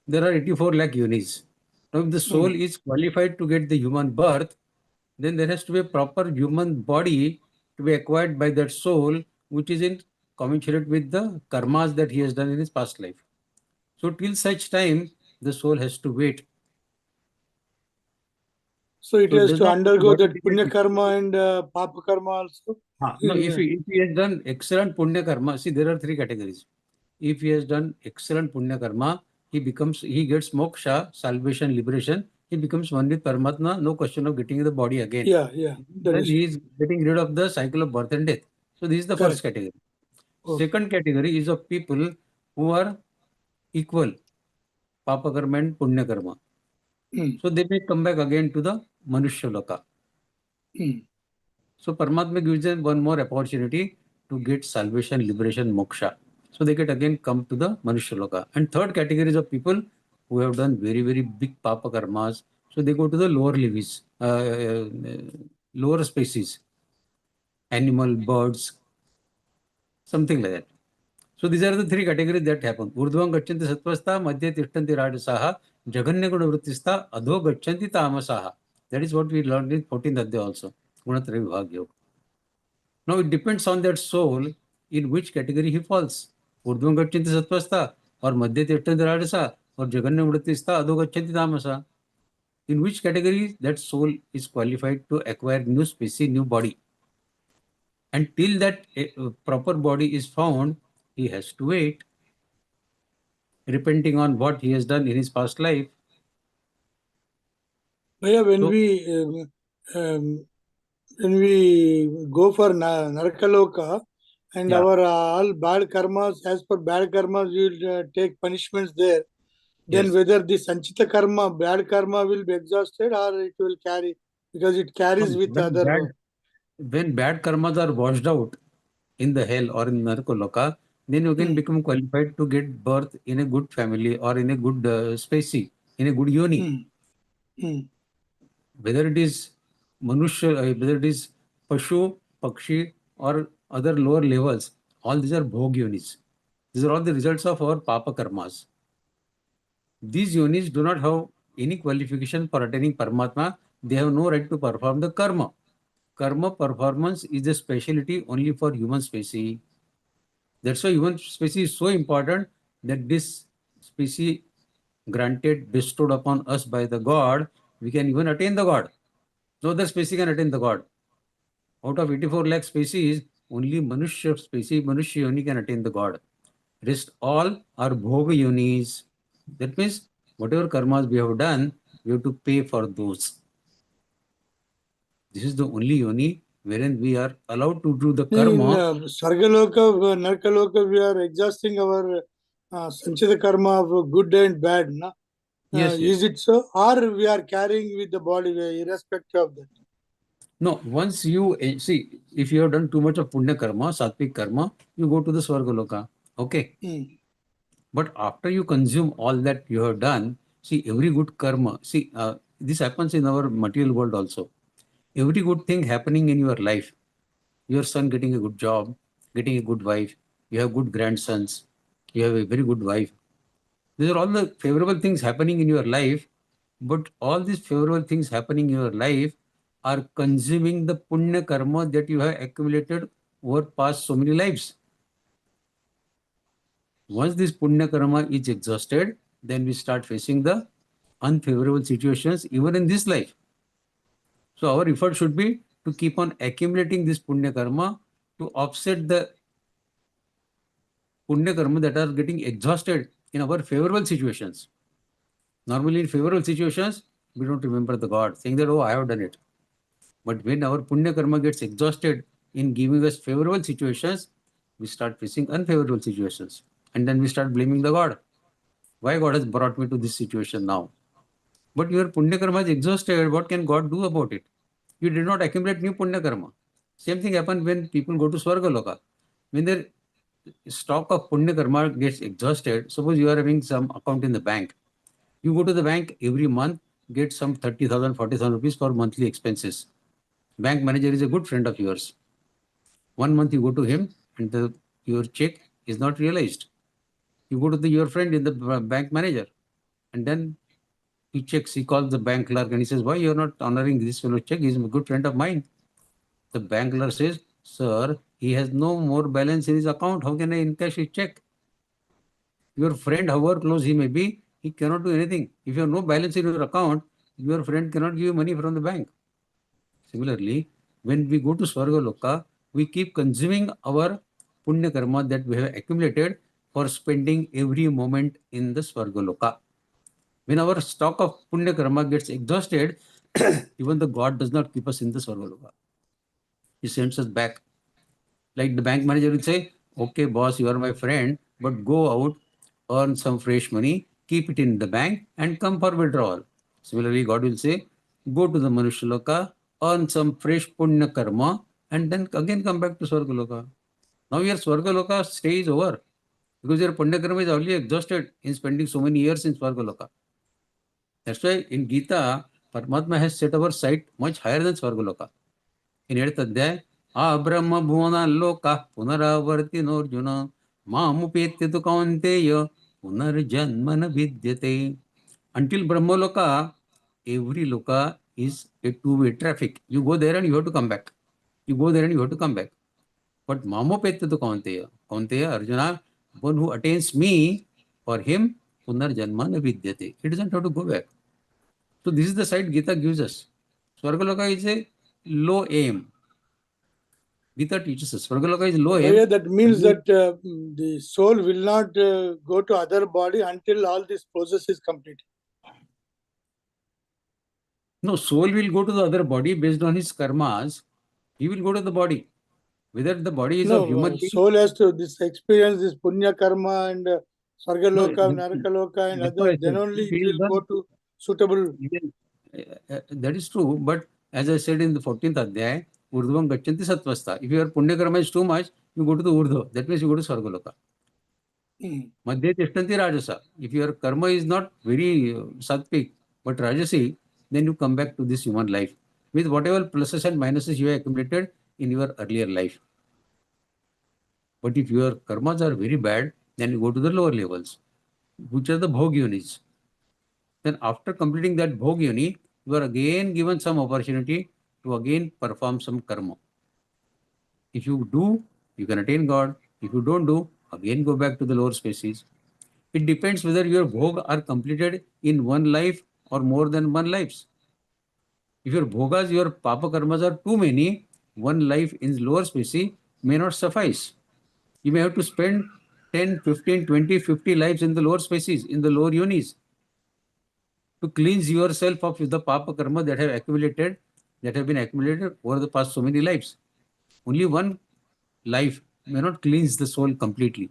There are 84 lakh yonis. Now, if the soul is qualified to get the human birth, then there has to be a proper human body to be acquired by that soul, which is in commensurate with the karmas that he has done in his past life. So till such time, the soul has to wait. So it has to undergo that punya karma and papa karma also? No, if he has done excellent punya karma, see, there are 3 categories. If he has done excellent punya karma, he gets moksha, salvation, liberation. He becomes one with Paramatma, no question of getting the body again. Yeah. Then he is getting rid of the cycle of birth and death. So this is the first category. Second category is of people who are equal, papa karma and punya karma. So they may come back again to the Manushya Loka. So Paramatma gives them one more opportunity to get salvation, liberation, moksha. So they can again come to the Manushya Loka. And third category is of people who have done very, very big papa karmas. So they go to the lower leaves, lower species. animal, birds, something like that. So these are the three categories that happen. Urdhvam gachanti sattvastha, madhye tishtanti rajasaha, jaganya guna vrittistha, adho gachanti tamasaha. That is what we learned in 14th adhyaya also. Gunatraya Vibhag Yoga. Now it depends on that soul in which category he falls. Urdhvam gachanti sattvastha, or madhye tishtanti rajasaha, or jaganya vrittistha, adho gachanti tamasaha. In which category that soul is qualified to acquire new species, new body. Until that proper body is found, he has to wait, repenting on what he has done in his past life. Bhaiya, when we go for Narkaloka and Yeah. our all bad karmas, as per bad karmas, we will take punishments there. Then Yes. whether the Sanchita karma, bad karma will be exhausted or it will carry, because it carries with other. When bad karmas are washed out in the hell or in Narkaloka, then you can become qualified to get birth in a good family or in a good species, in a good yoni. Whether it is Manushya, whether it is Pashu, Pakshi, or other lower levels, all these are Bhog yonis. These are all the results of our Papa karmas. These yonis do not have any qualification for attaining Paramatma. They have no right to perform the karma. Karma performance is a specialty only for human species. That's why human species is so important, that this species granted, bestowed upon us by the God, we can even attain the God. No other species can attain the God. Out of 84 lakh species, only Manushya species, Manushya Yoni can attain the God. Rest all are Bhoga Yonis. That means whatever karmas we have done, we have to pay for those. This is the only Yoni wherein we are allowed to do the karma. In Sargaloka, Narkaloka, we are exhausting our Sanchita karma of good and bad. Na? Yes, Is it so? Or we are carrying with the body irrespective of that? No, once you see, if you have done too much of punya karma, sattvic karma, you go to the Swargaloka. Okay. But after you consume all that you have done, see, every good karma, see, this happens in our material world also. Every good thing happening in your life, your son getting a good job, getting a good wife, you have good grandsons, you have a very good wife. These are all the favorable things happening in your life, but all these favorable things happening in your life are consuming the punya karma that you have accumulated over past so many lives. Once this punya karma is exhausted, then we start facing the unfavorable situations even in this life. So our effort should be to keep on accumulating this punya karma to offset the punya karma that are getting exhausted in our favorable situations. Normally in favorable situations, we don't remember the God, saying that, oh, I have done it. But when our punya karma gets exhausted in giving us favorable situations, we start facing unfavorable situations. And then we start blaming the God. Why God has brought me to this situation now? But your punya karma is exhausted. What can God do about it? You did not accumulate new punya karma. Same thing happens when people go to Swargaloka. When their stock of punya karma gets exhausted, suppose you are having some account in the bank. You go to the bank every month, get some 30,000, 40,000 rupees for monthly expenses. Bank manager is a good friend of yours. 1 month you go to him and your check is not realized. You go to your friend in the bank manager, and then he checks, he calls the bank clerk and he says, why you are not honoring this fellow check? He is a good friend of mine. The bank clerk says, sir, he has no more balance in his account. How can I encash his check? Your friend, however close he may be, he cannot do anything. If you have no balance in your account, your friend cannot give you money from the bank. Similarly, when we go to Swargaloka, we keep consuming our punya karma that we have accumulated for spending every moment in the Swargaloka. When our stock of punya karma gets exhausted, even the God does not keep us in the Swargaloka. He sends us back. Like the bank manager will say, okay, boss, you are my friend, but go out, earn some fresh money, keep it in the bank, and come for withdrawal. Similarly, God will say, go to the Manushaloka, earn some fresh punya karma, and then again come back to Swargaloka. Now your Swargaloka stay is over because your punya karma is already exhausted in spending so many years in Swargaloka. That's why in Gita, Paramatma has set our sight much higher than Swargaloka. In 8th Adhyaya, आब्रह्म भुवनाल्लोकाः पुनरावर्तिनोऽर्जुन मामुपेत्य तु कौन्तेय पुनर्जन्म न vidyate. Until Brahmaloka, every loka is a two-way traffic. You go there and you have to come back. You go there and you have to come back. But mamopetya to kaunteya. Kaunteya, Arjuna, one who attains me, for him, punarjanma na vidyate. He doesn't have to go back. So this is the side Gita gives us. Swargaloka is a low aim. Gita teaches us. Swargaloka is low aim. That means that the soul will not go to other body until all this process is complete. No, soul will go to the other body based on his karmas. He will go to the body. Whether the body is of human being. Soul has to experience this punya karma and Swargaloka, No, Narakaloka and that's why I other, then said, only if it he is will go done, to suitable. that is true, but as I said in the 14th Adhyay, Urdhvam Gachanti Satvastha. If your Punya karma is too much, you go to the Urdhva. That means you go to Swargaloka. Madhya Tishtanti Rajasa. If your karma is not very sattvic, but Rajasi, then you come back to this human life with whatever pluses and minuses you have accumulated in your earlier life. But if your karmas are very bad, then you go to the lower levels, which are the Bhog Yonis. Then after completing that Bhog Yoni, you are again given some opportunity to again perform some karma. If you do, you can attain God. If you don't do, again go back to the lower species. It depends whether your bhog are completed in one life or more than one lives. If your bhogas, your papa karmas are too many, one life in lower species may not suffice. You may have to spend 10, 15, 20, 50 lives in the lower species, in the lower yonis, to cleanse yourself of the papa karma that have been accumulated over the past so many lives. Only one life may not cleanse the soul completely.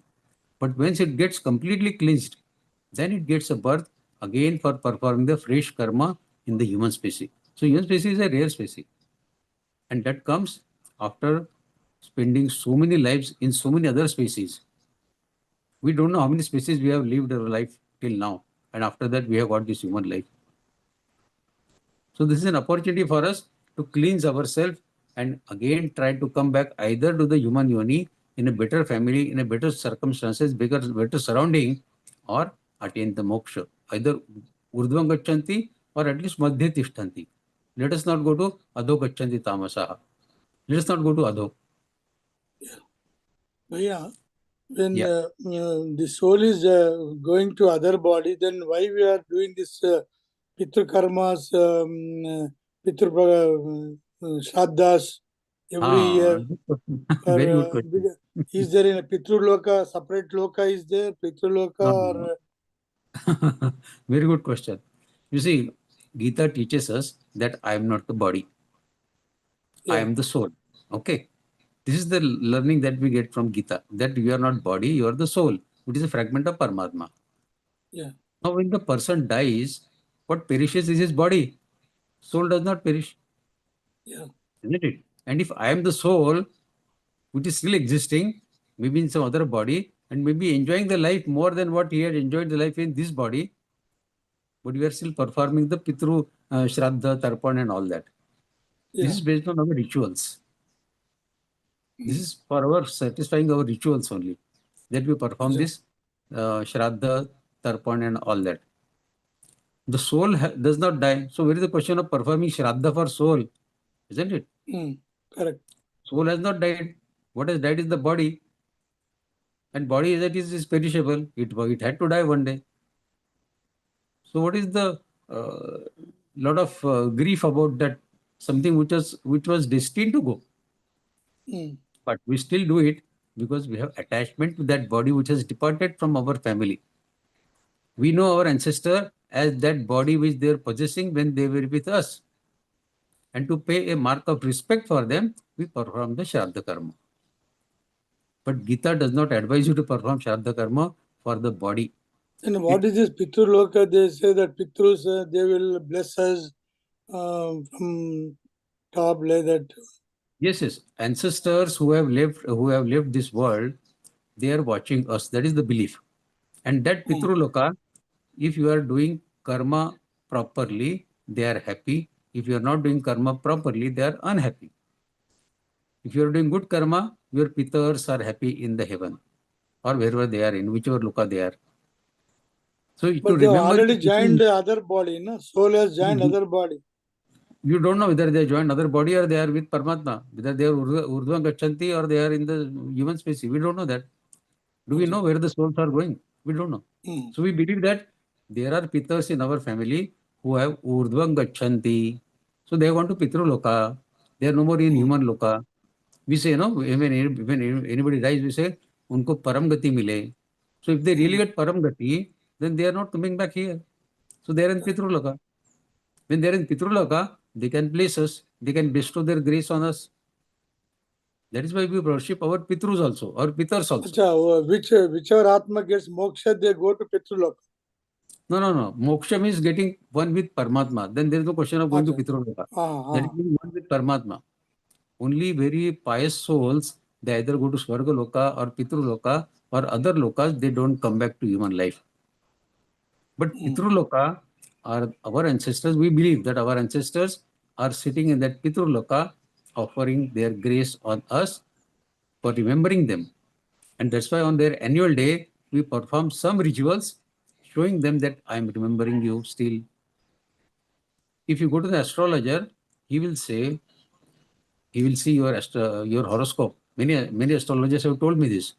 But once it gets completely cleansed, then it gets a birth again for performing the fresh karma in the human species. So human species is a rare species. And that comes after spending so many lives in so many other species. We don't know how many species we have lived our life till now. And after that, we have got this human life. So this is an opportunity for us to cleanse ourselves and again try to come back either to the human yoni in a better family, in a better circumstances, better surrounding, or attain the moksha. Either urdhvam gachanti or at least madhya tishtanti. Let us not go to adho gachanti tamasaha. Let us not go to adho. Yeah. When the soul is going to other body, then why we are doing this pitru karmas, pitru shraddhas every year? Very good question. Is there in a pitru loka, separate loka is there, pitru loka or? Very good question. You see, Gita teaches us that I am not the body. I am the soul. Okay. This is the learning that we get from Gita, that you are not body, you are the soul, which is a fragment of Paramatma. Yeah. Now, when the person dies, what perishes is his body. Soul does not perish. Yeah. Isn't it? And if I am the soul, which is still existing, maybe in some other body, and maybe enjoying the life more than what he had enjoyed the life in this body, but we are still performing the Pitru, Shraddha, Tarpan and all that. Yeah. This is based on our rituals. This is for our satisfying our rituals only, that we perform this Shraddha, Tarpan and all that. The soul does not die. So where is the question of performing Shraddha for soul? Isn't it? Correct. Soul has not died. What has died is the body. And body that is perishable. It had to die one day. So what is the lot of grief about that? Something which was destined to go. But we still do it because we have attachment to that body which has departed from our family. We know our ancestor as that body which they are possessing when they were with us. And to pay a mark of respect for them, we perform the Shraddha Karma. But Gita does not advise you to perform Shraddha Karma for the body. And what is this Pitru Loka? They say that Pitrus, they will bless us from top like that. Yes. Ancestors who have lived this world, they are watching us. That is the belief. And that Pitru Loka, if you are doing karma properly, they are happy. If you are not doing karma properly, they are unhappy. If you are doing good karma, your pitars are happy in the heaven or wherever they are, in whichever loka they are. So to But they have remember, already joined the other body, no? Soul has joined other body. you don't know whether they joined other body or they are with Paramatma, whether they are Urdhva Gachanti or they are in the human species. We don't know that. Do we know where the souls are going? We don't know. So we believe that there are pitars in our family who have Urdhva Gachanti. So they want to Pitru Loka. They are no more in human Loka. We say, no, when anybody dies, we say, unko Param Gati mile. So if they really get Param Gati, then they are not coming back here. So they are in Pitru Loka. When they are in Pitru Loka, they can bless us. They can bestow their grace on us. That is why we worship our Pitrus also, our Pitars also. Acha, whichever Atma gets moksha, they go to Pitraloka. No. Moksha means getting one with Paramatma. Then there is no question of going to Pitraloka. That is being one with Paramatma. Only very pious souls, they either go to Swarga Loka or Pitraloka or other lokas, they don't come back to human life. But Pitraloka are our ancestors. We believe that our ancestors are sitting in that Pitraloka, offering their grace on us for remembering them. And that's why on their annual day, we perform some rituals showing them that I am remembering you still. If you go to the astrologer, he will say, he will see your horoscope. Many astrologers have told me this,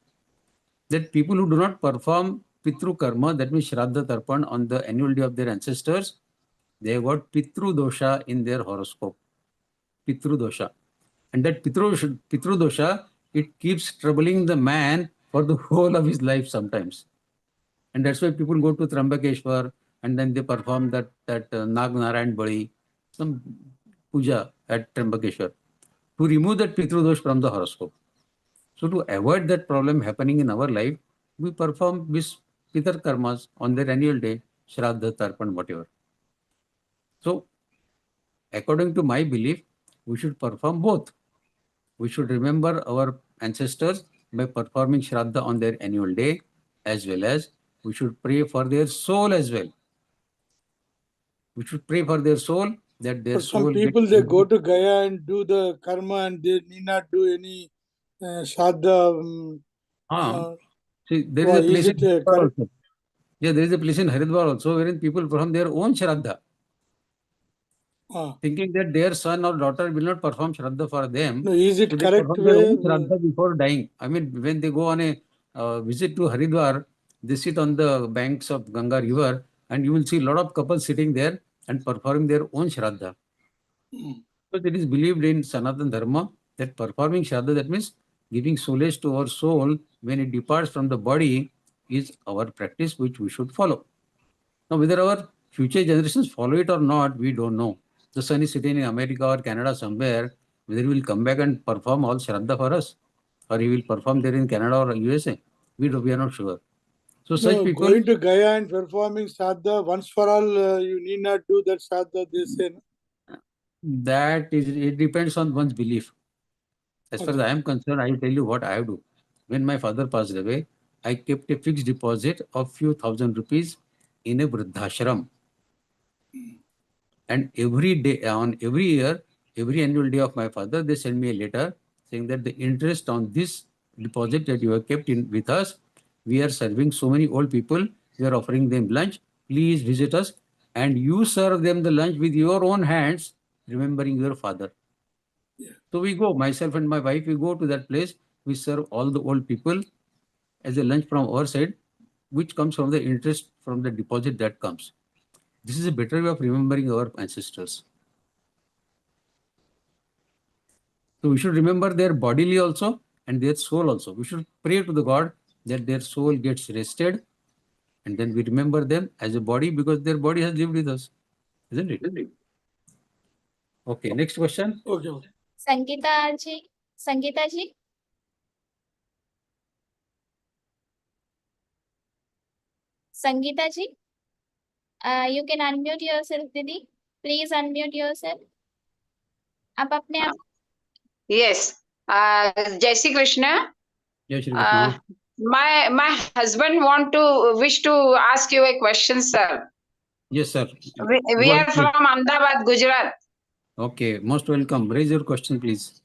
that people who do not perform Pitru Karma, that means Shraddha Tarpan on the annual day of their ancestors, they have got Pitru Dosha in their horoscope. Pitru Dosha. And that Pitru Dosha, it keeps troubling the man for the whole of his life sometimes. And that's why people go to Trambakeshwar and then they perform that Nag Narayan Bali, some puja at Trambakeshwar, to remove that Pitru Dosh from the horoscope. So to avoid that problem happening in our life, we perform this Pitar Karmas on their annual day, Shraddha, Tarpan, whatever. So according to my belief, we should perform both. We should remember our ancestors by performing Shraddha on their annual day, as well as we should pray for their soul as well. We should pray for their soul, that their soul. Some people, they go to Gaya and do the karma and they need not do any Shraddha. See, there is a place in Haridwar also. Yeah, there is a place in Haridwar also wherein people perform their own Shraddha. Thinking that their son or daughter will not perform Shraddha for them. No, is it so correct they perform their own way? Shraddha before dying. I mean, when they go on a visit to Haridwar, they sit on the banks of Ganga river and you will see a lot of couples sitting there and performing their own Shraddha. So it is believed in Sanatana Dharma that performing Shraddha, that means giving solace to our soul when it departs from the body, is our practice which we should follow. Now, whether our future generations follow it or not, we don't know. The son is sitting in America or Canada somewhere, whether he will come back and perform all Shraddha for us, or he will perform there in Canada or USA, we are not sure. So such people going to Gaya and performing Shraddha once for all, you need not do that Shraddha, they say. That is, it depends on one's belief. As far as I am concerned, I will tell you what I do. When my father passed away, I kept a fixed deposit of few thousand rupees in a Vruddhashram. And every day, on every year, every annual day of my father, they send me a letter saying that the interest on this deposit that you have kept in with us, we are serving so many old people, we are offering them lunch, please visit us, and you serve them the lunch with your own hands, remembering your father. So we go, myself and my wife, we go to that place, we serve all the old people as a lunch from our side, which comes from the interest from the deposit that comes. This is a better way of remembering our ancestors. So we should remember their bodily also and their soul also. We should pray to the God that their soul gets rested, and then we remember them as a body because their body has lived with us. Isn't it? Okay, next question. Okay. Sangeeta ji. Sangeeta ji. Sangeeta ji. You can unmute yourself, Didi. Please unmute yourself. आप अपने आप. Yes. Jai Shri Krishna. Jai Shri Krishna. My husband wish to ask you a question, sir. Yes, sir. We are from Ahmedabad, Gujarat. Okay, most welcome. Raise your question, please.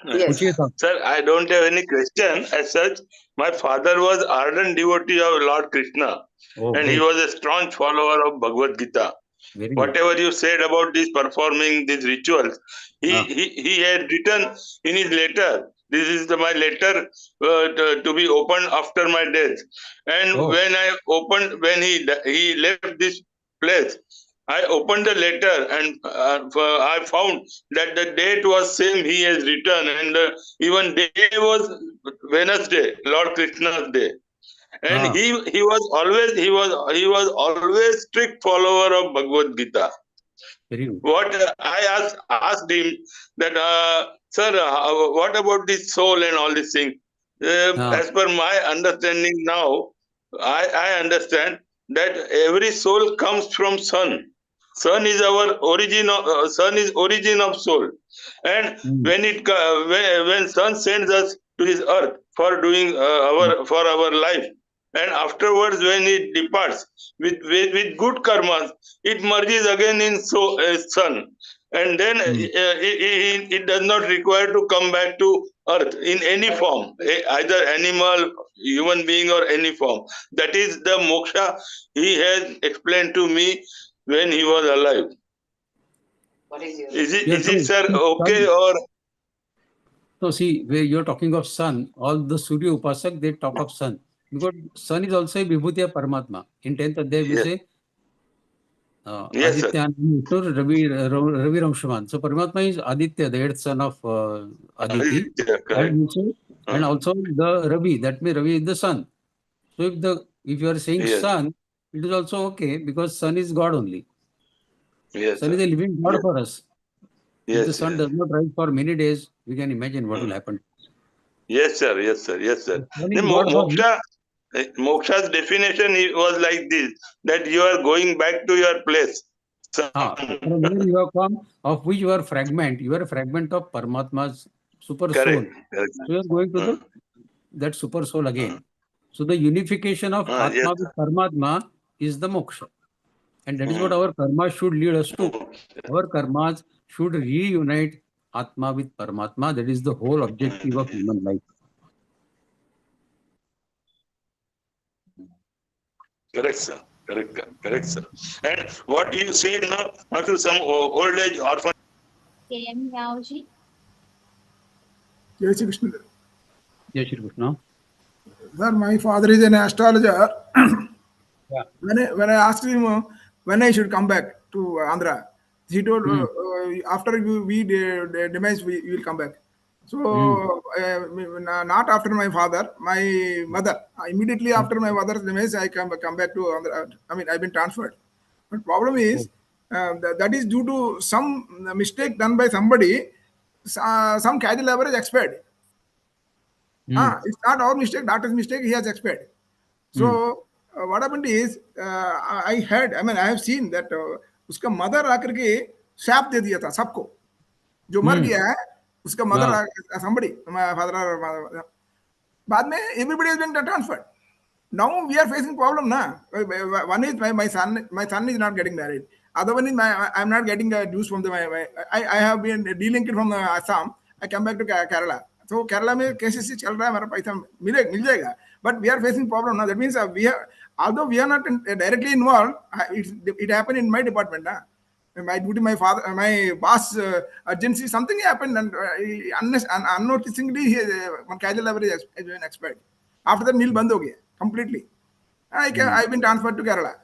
Yes. Sir, I don't have any question as such. My father was ardent devotee of Lord Krishna, and he was a strong follower of Bhagavad Gita. Very good. Whatever you said about this performing these rituals, he had written in his letter. This is my letter to be opened after my death. And when I opened, when he left this place, I opened the letter and I found that the date was same he has written, and even day was Wednesday, Lord Krishna's day. And he was always strict follower of Bhagavad Gita. Very good. What I asked him that, sir, what about this soul and all these things? As per my understanding now, I understand that every soul comes from sun. Sun is our origin. Sun is origin of soul, and when sun sends us to this earth for doing for our life, and afterwards when it departs with good karmas, it merges again in sun, and then it does not require to come back to earth in any form, either animal, human being, or any form. That is the moksha he has explained to me when he was alive. Is it sir okay or? So see, where you're talking of sun, all the Surya Upasak, they talk of sun. Because sun is also a Vibhutiya Paramatma. In 10th Adhyaya, we say Aditya Ravi Ramshaman. So Paramatma is Aditya, the 8th son of Aditi. And also the Ravi, that means Ravi is the sun. So if you are saying sun, it is also okay because sun is God only. Sun is a living God for us. If the sun does not rise for many days, we can imagine what will happen. Yes, sir. Moksha's definition was like this, that you are going back to your place. From where you have come, of which you are a fragment of Paramatma's super soul. So you are going to that super soul again. So the unification of Atma with Paramatma is the moksha. And that is what our karma should lead us to. Our karmas should reunite Atma with Paramatma. That is the whole objective of human life. Correct, sir. Correct, sir. And what do you see now after some old age orphan? K.M. Raoji. Jai Shri Krishna. Jai Shri Krishna. Sir, my father is an astrologer. When I asked him when I should come back to Andhra, he told after we demise we will come back. So not after my father, my mother. Immediately after my mother's demise, I come back to Andhra. I mean, I've been transferred. But problem is that is due to some mistake done by somebody. Some casual labor is expired. It's not our mistake, doctor's mistake. He has expired. So what happened is I have seen that उसका mother आकर के शाप दे दिया था सबको जो मर गया है उसका mother somebody my father बाद में everybody has been transferred. Now we are facing problem na. One is my son is not getting married. Other one is I'm not getting dues from I have been delinked from Assam. I come back to Kerala. So Kerala में कैसे से चल रहा है हमारा पैसा मिल जाएगा. But we are facing problem now. That means although we are not directly involved, it happened in my department. My duty, my boss urgency, something happened, and unnoticingly, one casual labor has been expired. After that, mill band ho gaya completely. I've been transferred to Kerala,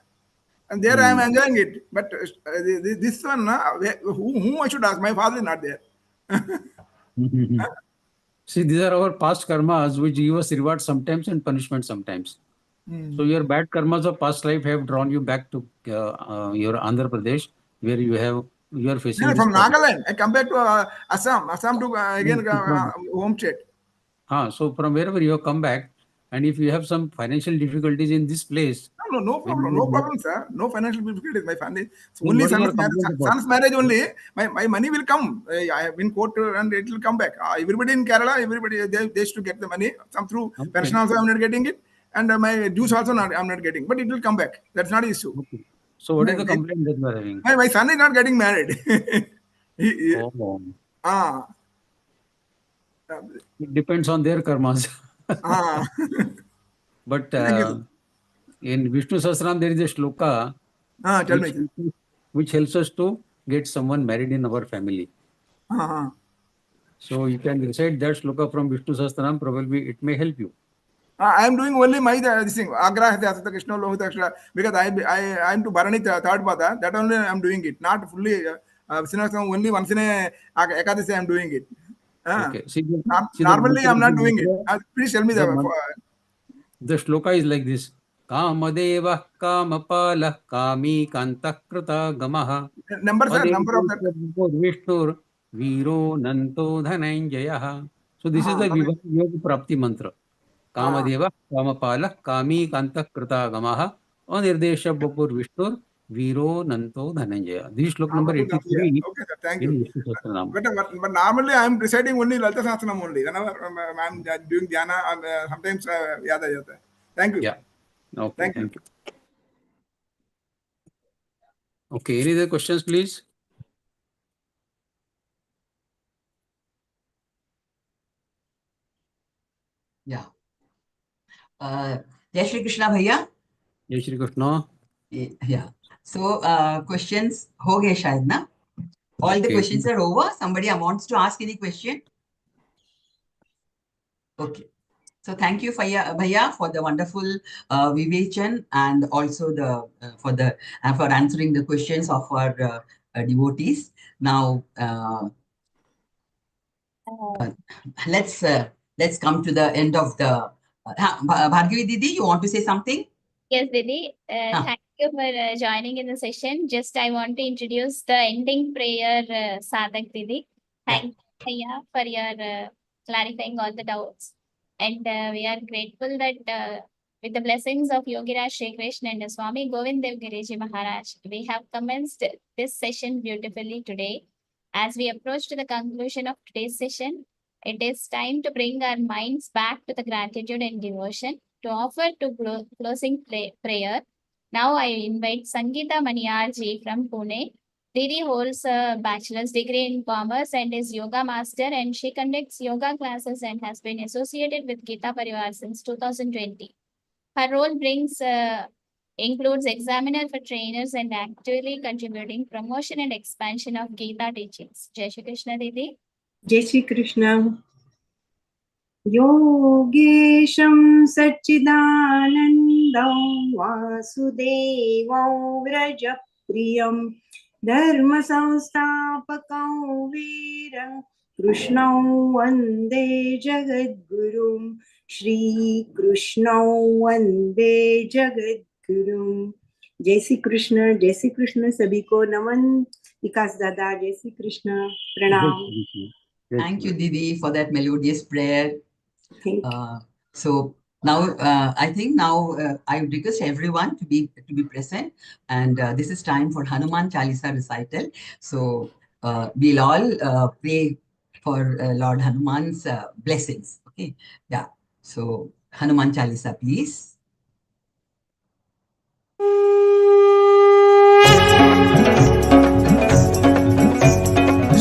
and there I am enjoying it. But this one, whom I should ask? My father is not there. See, these are our past karmas which give us reward sometimes and punishment sometimes. So your bad karmas of past life have drawn you back to your Andhra Pradesh, where you are facing. From Nagaland, I come back to Assam to again home state. So from wherever you have come back, and if you have some financial difficulties in this place, no problem, sir. No financial difficulties. My family, only son's marriage only. My money will come. I have been court and it will come back. Everybody in Kerala, they used to get the money. Some through pension also I'm not getting it, and my dues also I'm not getting. But it will come back. That's not an issue. Okay. So what is the complaint that you are having? My son is not getting married. It depends on their karmas. But in Vishnu Sahasranam there is a shloka Tell me. which helps us to get someone married in our family. So you can recite that shloka from Vishnu Sahasranam, probably it may help you. I am doing only my this thing, Agra Asata Krishna Lohita, because I am to Bharani third pada, that only I am doing it, not fully. Only once in a Ekadasi I am doing it. Okay. Normally I am not doing it. Please tell me the shloka is like this. Kamadeva Kamapala Kami Kantakrita Gamaha. Number of that. Vishnu Viro Nanto Dhananjayaha. So this is the Vivah Yoga Prapti mantra. Kamadeva Kamapala Kami Kantakrita Gamaha Anirdesha Bapur Vishnu Viro Nanto Dhananjaya. This is shloka number 83. Okay, sir, thank you. But normally I am reciting only Lalita Sahasranam only. Whenever I am doing dhyana, and sometimes yada jata. Thank you. Yeah. Okay. Thank you. Okay. Any other questions, please? Yeah. Jai Shri Krishna Bhaiya. Jai Shri Krishna. Yeah. So questions ho gaye shayad na? All the questions are over. Somebody wants to ask any question? Okay. So thank you Bhaiya for the wonderful vivechan and also for answering the questions of our devotees. Now let's come to the end of the Bhargavi Didi, you want to say something? Yes, Didi. Thank you for joining in the session. Just I want to introduce the ending prayer, Sadhak Didi. Thank you for your clarifying all the doubts. And we are grateful that with the blessings of Yogiraj Shri Krishna and Swami Govind Dev Giriji Maharaj, we have commenced this session beautifully today. As we approach to the conclusion of today's session, it is time to bring our minds back to the gratitude and devotion to offer to closing prayer. Now I invite Sangeeta Maniyarji from Pune. Didi holds a bachelor's degree in commerce and is yoga master, and she conducts yoga classes and has been associated with Geeta Pariwar since 2020. Her role includes examiner for trainers and actively contributing promotion and expansion of Geeta teachings. Jai Shri Krishna Didi. Jai Shri Krishna. Yogesham Satchidanandam Vasudevam Vrajapriyam Dharma Samstapakam Veeram Krishnam Vande Jagadgurum Shri Krishnam Vande Jagadgurum. Jai Shri Krishna, Jai Shri Krishna, sabhi ko naman. Vikas Dada, Jai Shri Krishna, pranam. Thank you, Didi, for that melodious prayer. So now I think I would request everyone to be present, and this is time for Hanuman Chalisa recital. So we'll all pray for Lord Hanuman's blessings. Okay, yeah. So Hanuman Chalisa, please.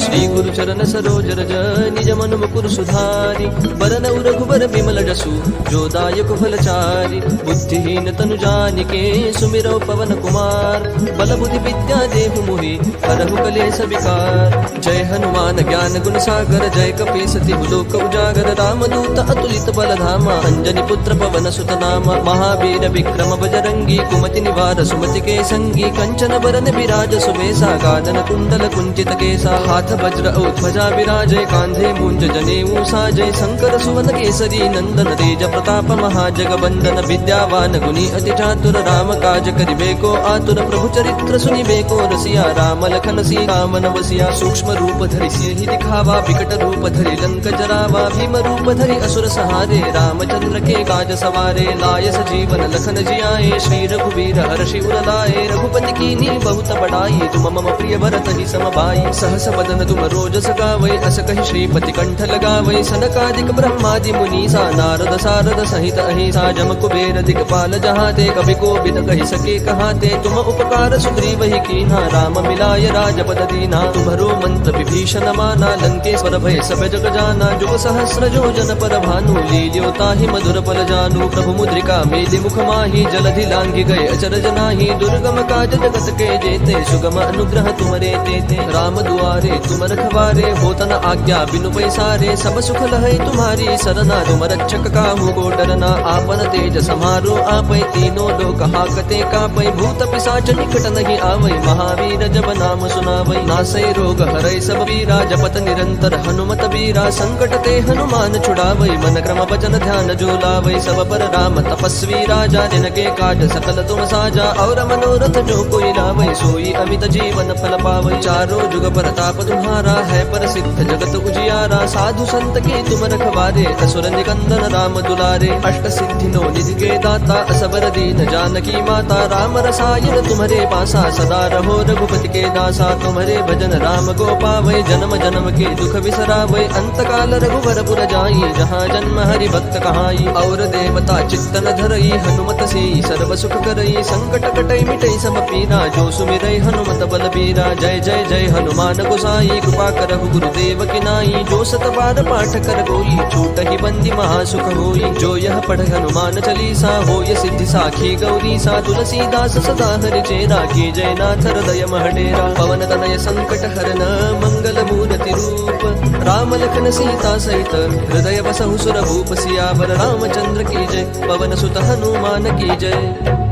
Shri गुरु चरण सरोज रज निज मन मुकुर सुधारी बरन रघुबर बिमल जसु जो दायक फलचारी बुद्धिहीन तनु जानिके सुमिरौ पवन कुमार बल बुद्धि विद्या देहु मोहि हरहु कलेश विकार जय हनुमान ज्ञान गुण सागर जय कपीस तिहु लोक उजागर रामदूत अतुलित बल धामा अंजनी पुत्र पवन सुत नामा महावीर विक्रम बजरंगी कुमति निवार सुमति के संगी कंचन बरन विराज सुबेसा गानन कुंडल कुंचित केसा हाथ वज्र ध्वजा विराजय कांधे मूंज जनेऊ साजय शंकर सुवन केसरी नंदन तेज प्रताप महाजगबंदन विद्यावान गुणी अति चातुर राम काज करिबे को आतुर प्रभु चरित्र सुनिबे को रसिया राम लखन सीता मन बसिया सूक्ष्म रूप धरि सिरहि दिखावा विकट रूप धरि लंक जरावा भीम रूप धरि असुर सहारे रामचंद्र के काज सवारे लाय सजीवन लखन जियाए श्री रघुवीर हर्षि उर लाए रघुपति कीन्ही बहुत बड़ाई तुम मम प्रिय भरत ही सम भाई सहस बदन तुम रोज सगावै अस कहि श्रीपति कंठ लगावै वै सनकादिक ब्रह्मादि मुनीसा नारद सारद सहित अहिसा जम कुबेर दिक्पाल जहाते कभी को बिद कहि सके कहाते तुम उपकार सुग्रीव ही कीन्हा राम मिलाय राजपद दीना तुम्हरो मंत्र विभीषण माना लंकेश्वर भय सब जग जाना जुग सहस्र जो जन पर भानु लील्यो ताहि मधुर पल जानु प्रभु मुद्रिका मेलि मुख माहि जलधि लांघि गए अचरज नाही दुर्गम काज जगत के जेते सुगम अनुग्रह तुमरे तेते राम दुआरे तुम रखवारे होतन आज्ञा बिनु पैसारे सब सुख लहै तुम्हारी सरना तुम रक्षक काहू को डरना आपन तेज समारो आपै तीनों लोक हाकते कापै भूत पिशाच निकट नहीं आवै महावीर जब नाम सुनावै नासै रोग हरै सब पीरा जपत निरंतर हनुमत बीरा संकट ते हनुमान छुड़ावै मन क्रम वचन ध्यान जो लावै सब पर राम तपस्वी राजा जिनके काज सकल तुम साजा और मनोरथ जो कोई लावै सोई अमित जीवन फल पावै चारों जुग प्रताप तुम्हारा है प्रसिद्ध जगत उजियारा साधु संत के तुम रखवारे असुर निकंदन राम दुलारे अष्ट सिद्धि नो निधि के दाता असबर दीन जानकी माता राम रसायन तुम्हारे पासा सदा रहो रघुपति के दासा तुम्हारे भजन राम को पावै जन्म जन्म के दुख बिसरावै अंत काल रघुवर पुर जाई जहाँ जन्म हरि भक्त कहाई और देवता चित्तन धरई हनुमत से सर्व सुख करई संकट कटई मिटई सब पीरा जो सुमिरै हनुमत बल बीरा जय जय जय हनुमान गोसाई कृपा करहु गुरुदेव की नाई जो सत बार पाठ कर कोई छूट ही बंदी महासुख होई जो यह पढ़ हनुमान चालीसा होय सिद्धि साखी गौरी सा तुलसीदास सदा हरि चेरा की जय नाथ हृदय महडेरा पवन तनय संकट हरन मंगल मूर्ति रूप राम लखन सीता सहित हृदय बसहु सुर भूप सियावर रामचंद्र की जय पवन सुत हनुमान की जय.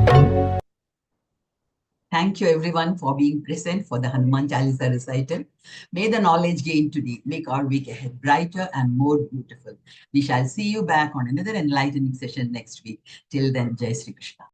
Thank you everyone for being present for the Hanuman Chalisa recital. May the knowledge gained today make our week ahead brighter and more beautiful. We shall see you back on another enlightening session next week. Till then, Jai Shri Krishna.